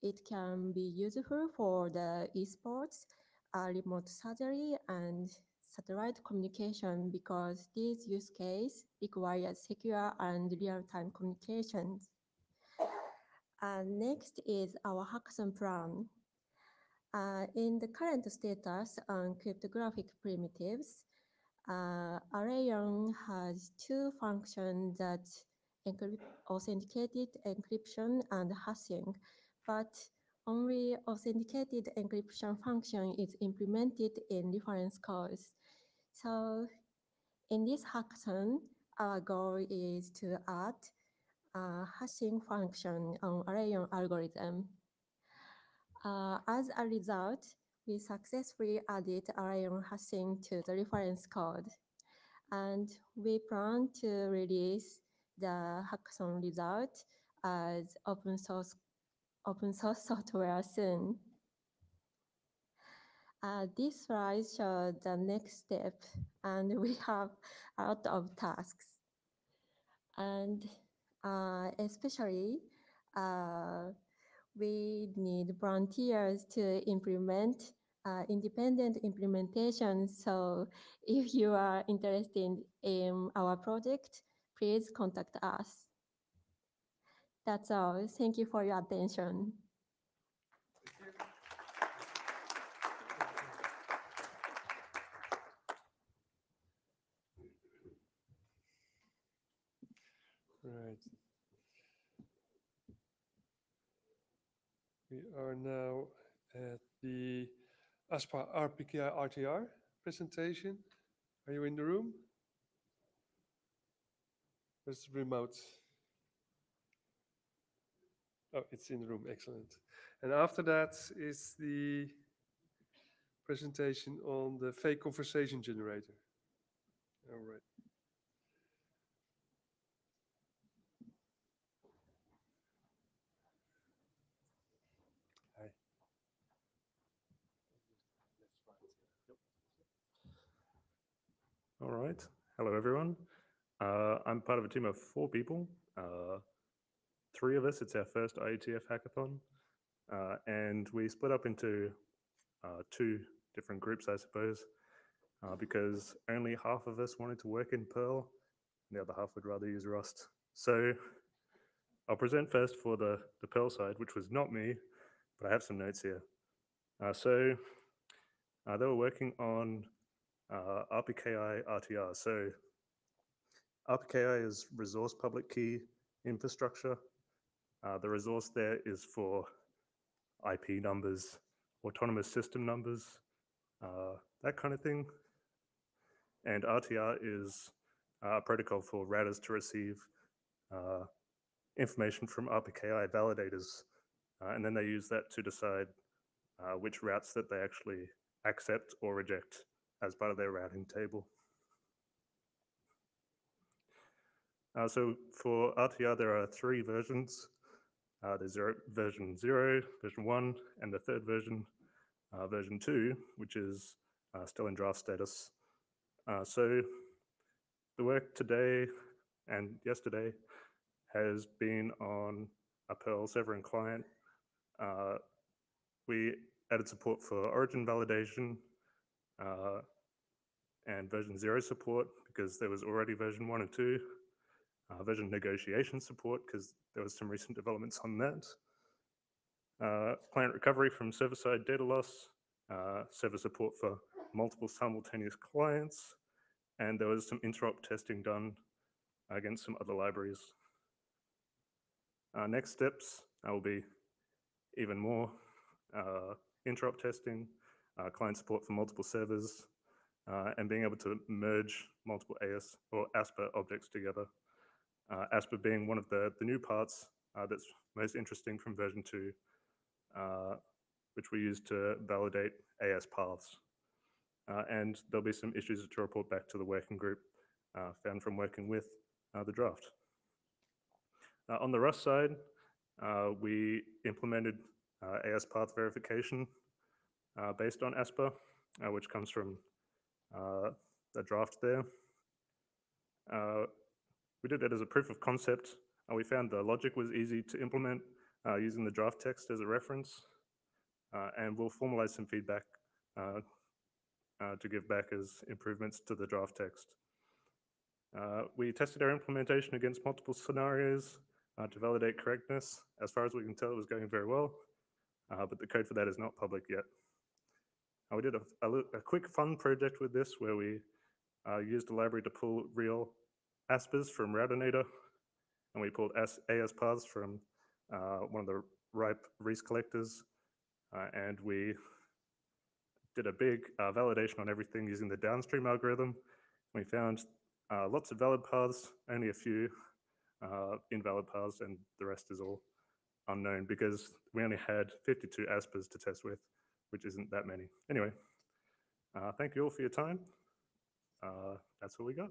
it can be useful for the esports, remote surgery, and satellite communication because this use case requires secure and real-time communications. Next is our hackathon plan. In the current status on cryptographic primitives, Arayon has two functions that authenticated encryption and hashing, but only authenticated encryption function is implemented in reference codes. So in this hackathon, our goal is to add a hashing function on Arayon algorithm. As a result, we successfully added Arayon hashing to the reference code. And we plan to release the hackathon result as open source software soon. This slide shows the next step, and we have a lot of tasks. And especially, we need volunteers to implement independent implementation. So if you are interested in our project, please contact us. That's all. Thank you for your attention. Right. We are now at the ASPA RPKI RTR presentation. Are you in the room? Where's the remote? Oh, it's in the room. Excellent. And after that is the presentation on the fake conversation generator. All right. Hi. All right. Hello, everyone. I'm part of a team of 4 people. 3 of us, it's our first IETF hackathon. And we split up into 2 different groups, I suppose, because only half of us wanted to work in Perl, and the other half would rather use Rust. So I'll present first for the Perl side, which was not me, but I have some notes here. They were working on RPKI RTR. So RPKI is resource public key infrastructure. The resource there is for IP numbers, autonomous system numbers, that kind of thing. And RTR is a protocol for routers to receive information from RPKI validators. And then they use that to decide which routes that they actually accept or reject as part of their routing table. So for RTR, there are 3 versions. There's version 0, version 1, and the third version, version 2, which is still in draft status. So the work today and yesterday has been on a Perl server and client. We added support for origin validation and version 0 support because there was already version 1 and 2. Version negotiation support because there was some recent developments on that. Client recovery from server-side data loss, server support for multiple simultaneous clients, and there was some interop testing done against some other libraries. Next steps will be even more interop testing, client support for multiple servers, and being able to merge multiple AS or ASPA objects together. ASPA being one of the new parts that's most interesting from version 2, which we use to validate AS paths. And there'll be some issues to report back to the working group found from working with the draft. On the Rust side, we implemented AS path verification based on ASPA, which comes from the draft there. We did that as a proof of concept, and we found the logic was easy to implement using the draft text as a reference. And we'll formalize some feedback to give back as improvements to the draft text. We tested our implementation against multiple scenarios to validate correctness. As far as we can tell, it was going very well, but the code for that is not public yet. We did a quick fun project with this where we used a library to pull real aspers from Routinator, and we pulled AS paths from one of the ripe Reese collectors, and we did a big validation on everything using the downstream algorithm. We found lots of valid paths, only a few invalid paths, and the rest is all unknown because we only had 52 aspers to test with, which isn't that many. Anyway, thank you all for your time. That's all we got.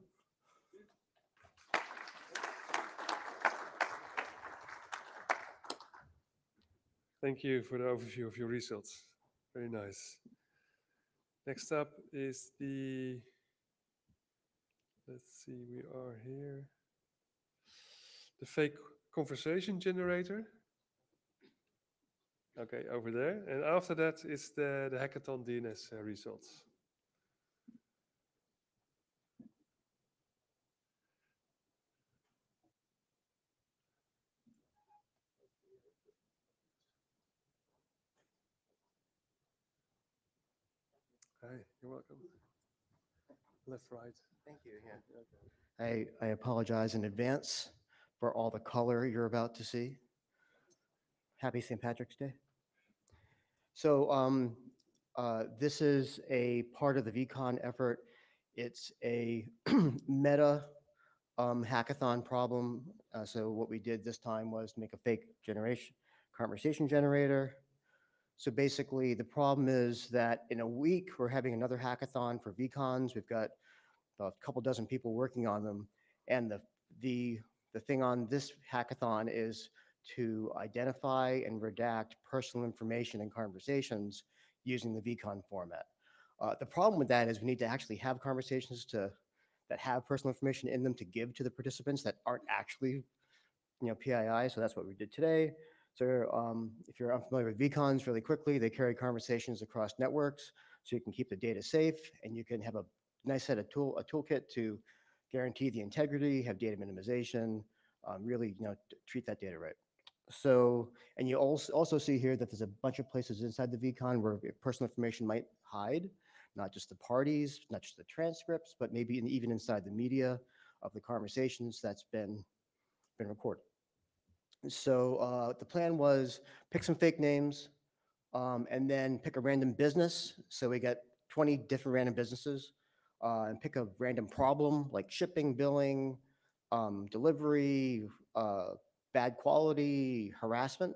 Thank you for the overview of your results. Very nice. Next up is the, let's see, we are here. The fake conversation generator. Okay, over there. And after that is the Hackathon DNS results. Hi, you're welcome. Left, right. Thank you. Yeah. I apologize in advance for all the color you're about to see. Happy St. Patrick's Day. So this is a part of the VCon effort. It's a meta hackathon problem. So what we did this time was to make a fake conversation generator. So basically, the problem is that in a week, we're having another hackathon for VCons. We've got a couple dozen people working on them. And the thing on this hackathon is to identify and redact personal information in conversations using the VCon format. The problem with that is we need to actually have conversations that have personal information in them to give to the participants that aren't actually PII. So that's what we did today. So if you're unfamiliar with VCons, really quickly, they carry conversations across networks, so you can keep the data safe, and you can have a nice set of a toolkit to guarantee the integrity, have data minimization, really treat that data right. So, and you also see here that there's a bunch of places inside the VCon where personal information might hide, not just the parties, not just the transcripts, but maybe even inside the media of the conversations that's been recorded. So the plan was pick some fake names and then pick a random business. So we got 20 different random businesses and pick a random problem like shipping, billing, delivery, bad quality, harassment,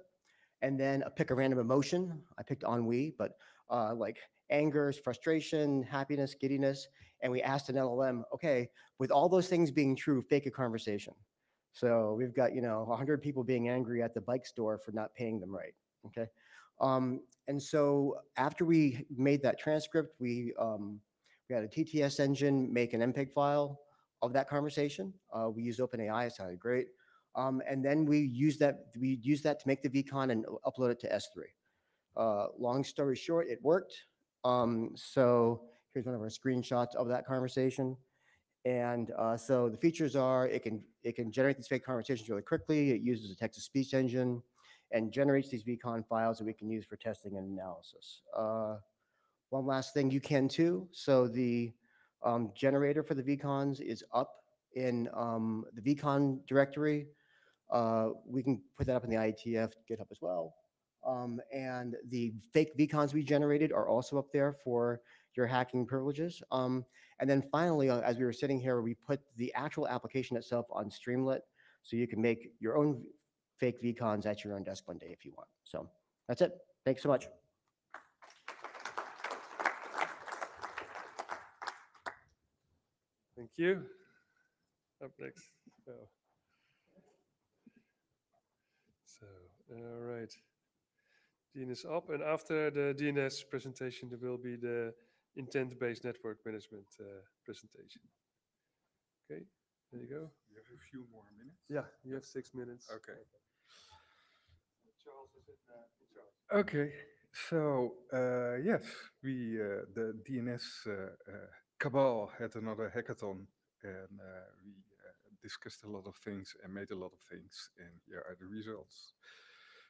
and then pick a random emotion. I picked ennui, but like anger, frustration, happiness, giddiness. And we asked an LLM, okay, with all those things being true, fake a conversation. So we've got 100 people being angry at the bike store for not paying them right. Okay, and so after we made that transcript, we had a TTS engine make an MPEG file of that conversation. We used OpenAI; it sounded great. And then we used that to make the VCon and upload it to S3. Long story short, it worked. So here's one of our screenshots of that conversation. And so the features are it can generate these fake conversations really quickly. It uses a text-to-speech engine and generates these VCon files that we can use for testing and analysis. One last thing you can too. So the generator for the VCons is up in the VCon directory. We can put that up in the IETF GitHub as well. And the fake VCons we generated are also up there for your hacking privileges. And then finally, as we were sitting here, we put the actual application itself on Streamlit, so you can make your own fake VCons at your own desk one day if you want. So that's it. Thanks so much. Thank you. Up next. So, all right. DNS up, and after the DNS presentation, there will be the intent-based network management presentation. Okay, there you go. You have a few more minutes? Yeah, you have 6 minutes. Okay. Charles is in charge. Okay, so yes, we the DNS cabal had another hackathon, and we discussed a lot of things and made a lot of things, and here are the results.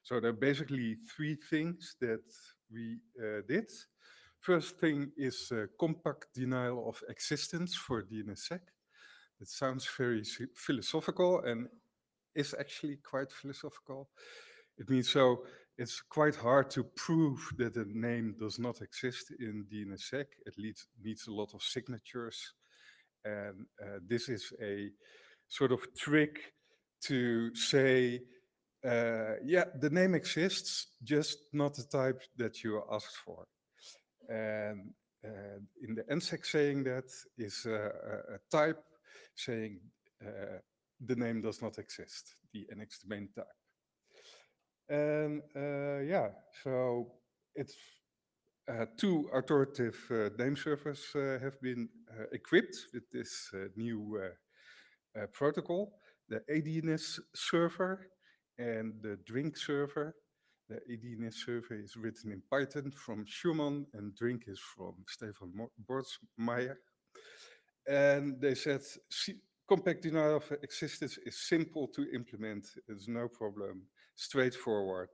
So there are basically three things that we did. First thing is compact denial of existence for DNSSEC. It sounds very philosophical and is actually quite philosophical. It means so it's quite hard to prove that a name does not exist in DNSSEC. It needs a lot of signatures. And this is a sort of trick to say, yeah, the name exists, just not the type that you asked for. And in the NSEC saying that is a type saying the name does not exist, the annexed domain type. And yeah, so it's two authoritative name servers have been equipped with this new protocol, the ADNS server and the drink server. The ADNS server is written in Python from Schumann and drink is from Stefan Bortsmeier. And they said compact denial of existence is simple to implement. It's no problem, straightforward.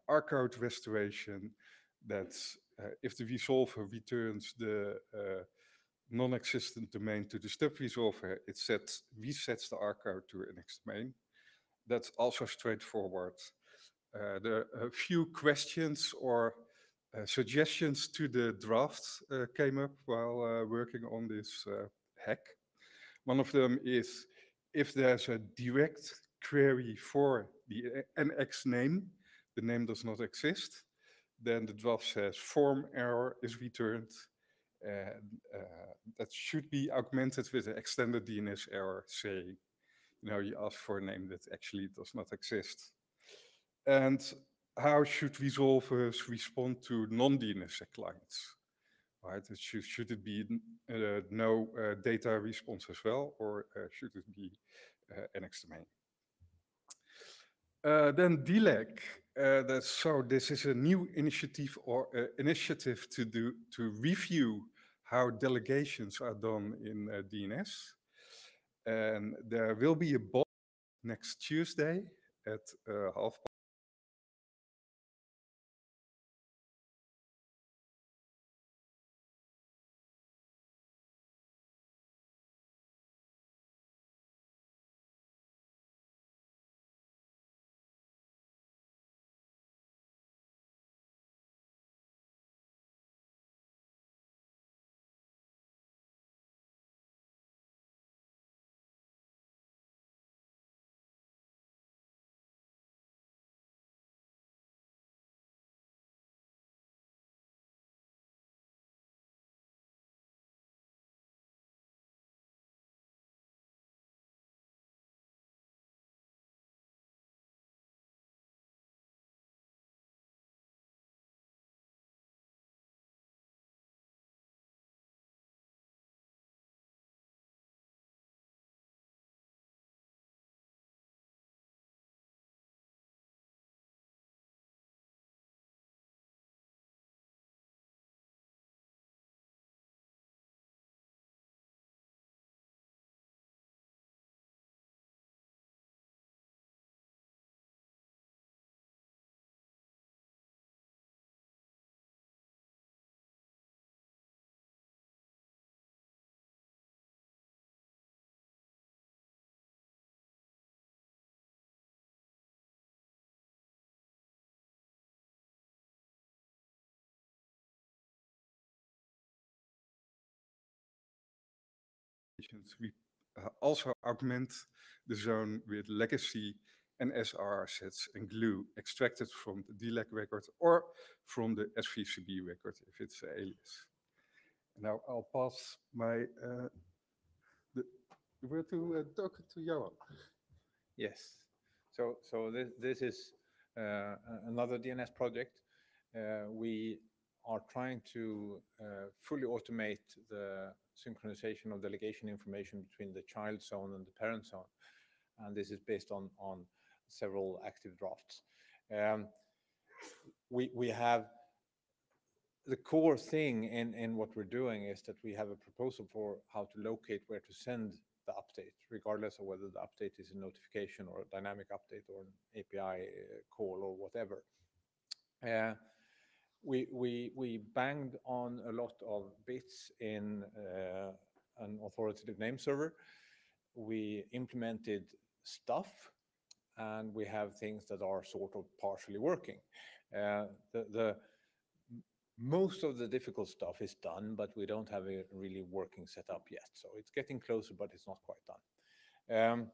R-code restoration, that's if the resolver returns the non-existent domain to the stub resolver, it resets the R-code to an next domain. That's also straightforward. There are a few questions or suggestions to the draft came up while working on this hack. One of them is if there's a direct query for the NX name, the name does not exist, then the draft says form error is returned. And that should be augmented with an extended DNS error saying, you know, you ask for a name that actually does not exist. And how should resolvers respond to non-DNSSEC clients? Right? Should it be no data response as well, or should it be NX domain? Then DLEG. So this is a new initiative or initiative to review how delegations are done in DNS. And there will be a bot next Tuesday at 12:30. We also augment the zone with legacy and SR sets and glue extracted from the DLEG record or from the SVCB record if it's an alias. Now I'll pass the word to Johan. Yes. So this is another DNS project. We are trying to fully automate the synchronization of delegation information between the child zone and the parent zone. And this is based on several active drafts. We have the core thing in what we're doing is that we have a proposal for how to locate where to send the update, regardless of whether the update is a notification or a dynamic update or an API call or whatever. We banged on a lot of bits in an authoritative name server. We implemented stuff, and we have things that are sort of partially working. Most of the difficult stuff is done, but we don't have a really working setup yet. So it's getting closer, but it's not quite done.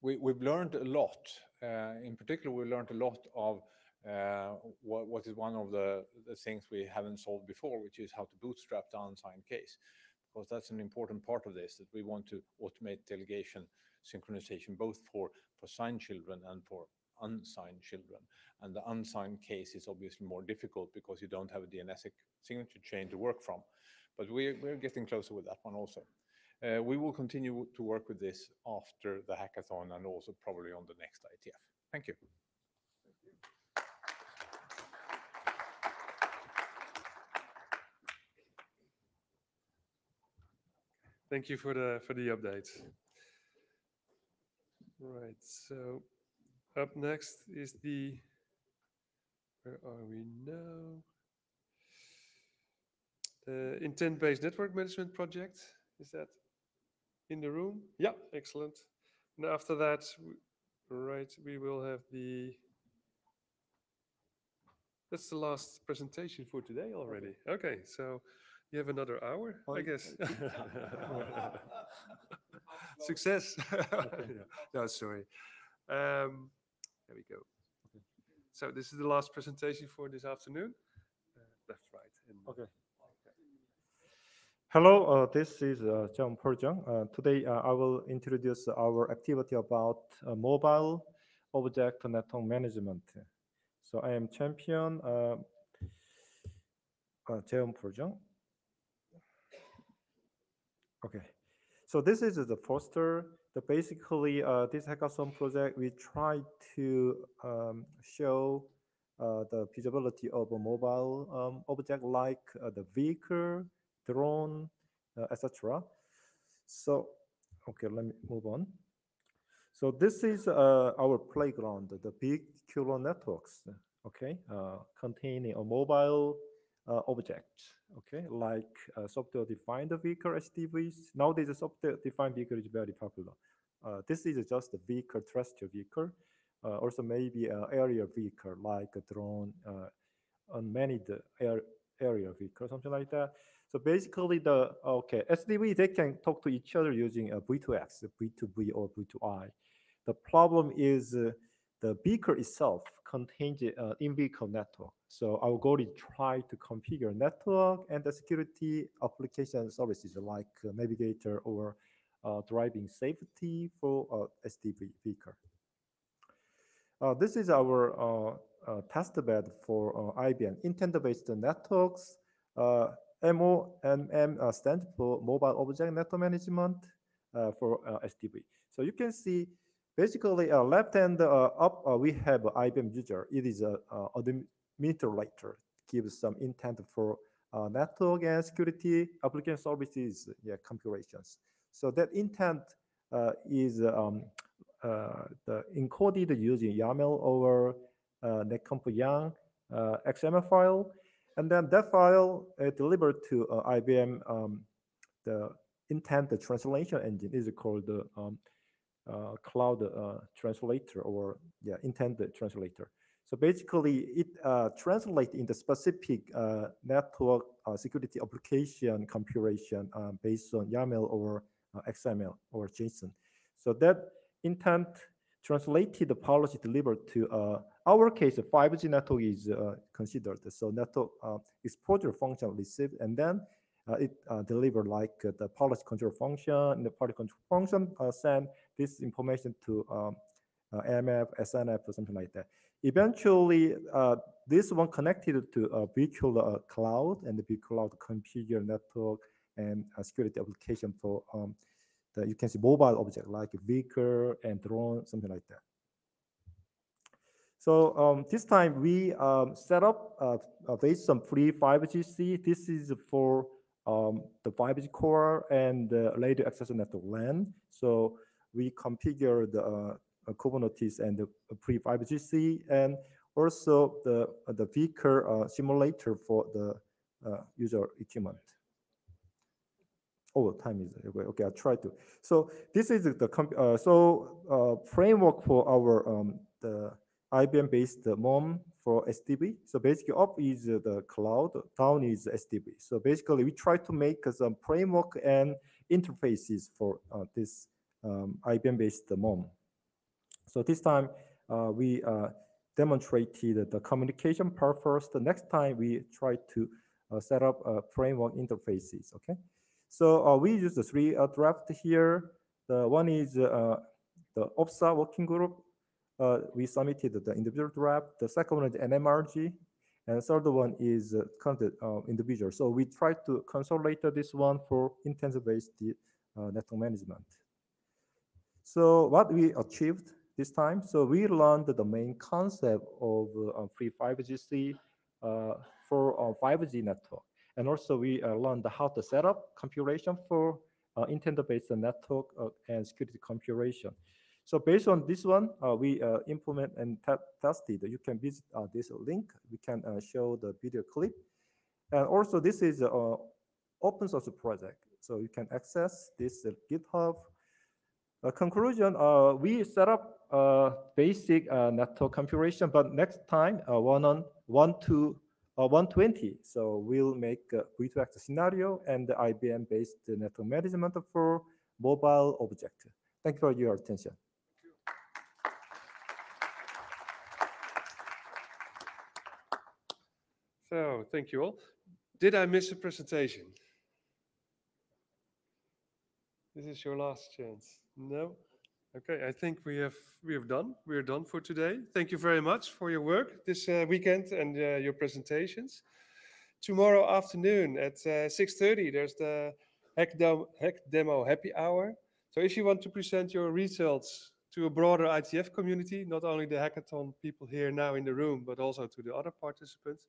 We've learned a lot. In particular, we learned a lot of what is one of the things we haven't solved before, which is how to bootstrap the unsigned case, because that's an important part of this, that we want to automate delegation synchronization, both for signed children and for unsigned children. And the unsigned case is obviously more difficult because you don't have a DNS signature chain to work from. But we're getting closer with that one also. We will continue to work with this after the hackathon and also probably on the next IETF. Thank you. Thank you for the updates. Right, so up next is where are we now? The intent-based network management project. Is that in the room? Yeah, excellent. And after that, we will have that's the last presentation for today already. Okay, so you have another hour, I guess. Success. No, sorry. There we go. Okay. So this is the last presentation for this afternoon. Left, right. Okay. Hello, this is Jeong Peol. Today I will introduce our activity about mobile object network management. So I am champion Jeong Peol. Okay. So this is the poster. Basically, this hackathon project, we try to show the feasibility of a mobile object like the vehicle, drone, etc. So, okay, let me move on. So this is our playground, the vehicular networks, okay, containing a mobile object, okay, like software-defined vehicle SDVs. Nowadays, the software-defined vehicle is very popular. This is just a vehicle, terrestrial vehicle, also maybe an aerial vehicle like a drone, unmanned aerial vehicle, something like that. So basically, SDV, they can talk to each other using a V2X, V2V, or V2I. The problem is the vehicle itself contains an in-vehicle network. So our goal is try to configure network and the security application services like navigator or driving safety for SDV vehicle. This is our test bed for IBM, intent-based networks. MONM stands for Mobile Object Network Management for SDV. So you can see basically left hand up, we have IBM user. It is a administrator, gives some intent for network and security application services, configurations. So that intent is encoded using YAML over netcomp-YAM XML file. And then that file delivered to IBM, the intent translation engine is called the cloud translator or intent translator. So basically it translates in the specific network security application configuration based on YAML or XML or JSON. So that intent translated the policy delivered to our case, a 5G network is considered. So network exposure function received, and then it delivered like the policy control function, and the policy control function send this information to AMF, SNF, or something like that. Eventually, this one connected to a virtual cloud, and the virtual cloud configure network and security application for you can see mobile object like a vehicle and drone, something like that. So this time we set up based on free 5GC. This is for the 5G core and the radio access network LAN. So we configure the Kubernetes and the pre 5GC, and also the vehicle simulator for the user equipment. Oh, time is okay. I'll try to. So this is the framework for our the IBM-based MOM for SDB. So basically, up is the cloud, down is SDB. So basically, we try to make some framework and interfaces for this IBM-based MOM. So this time, we demonstrated the communication part first. The next time, we try to set up framework interfaces, okay? So we use the three draft here. The one is the OPSA working group. We submitted the individual draft. The second one is NMRG. And the third one is content individual. So we try to consolidate this one for intent-based network management. So what we achieved this time, so we learned the main concept of free 5GC for 5G network. And also we learned how to set up configuration for intent-based network and security configuration. So based on this one, we implement and tested. You can visit this link. We can show the video clip. And also this is an open source project. So you can access this GitHub. Conclusion, we set up basic network configuration, but next time 120. So we'll make a V2X scenario and the IBM-based network management for mobile object. Thank you for your attention. So thank you all. Did I miss a presentation? This is your last chance. No? Okay, I think we are done for today. Thank you very much for your work this weekend and your presentations. Tomorrow afternoon at 6:30, there's the Hack Demo Happy Hour. So if you want to present your results to a broader IETF community, not only the hackathon people here now in the room, but also to the other participants,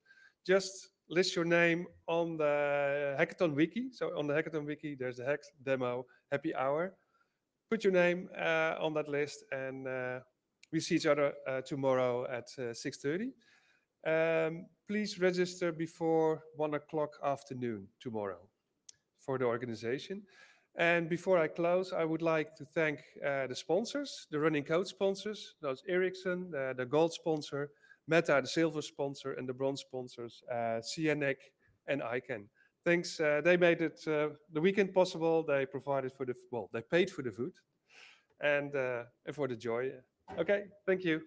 just list your name on the Hackathon Wiki. So on the Hackathon Wiki, there's a Hack Demo Happy Hour. Put your name on that list, and we see each other tomorrow at 6:30. Please register before 1 o'clock afternoon tomorrow for the organization. And before I close, I would like to thank the sponsors, the running code sponsors. Those Ericsson, the gold sponsor, Meta, the silver sponsor, and the bronze sponsors, CNEC and ICANN. Thanks. They made it the weekend possible. They provided for they paid for the food and for the joy. Okay, thank you.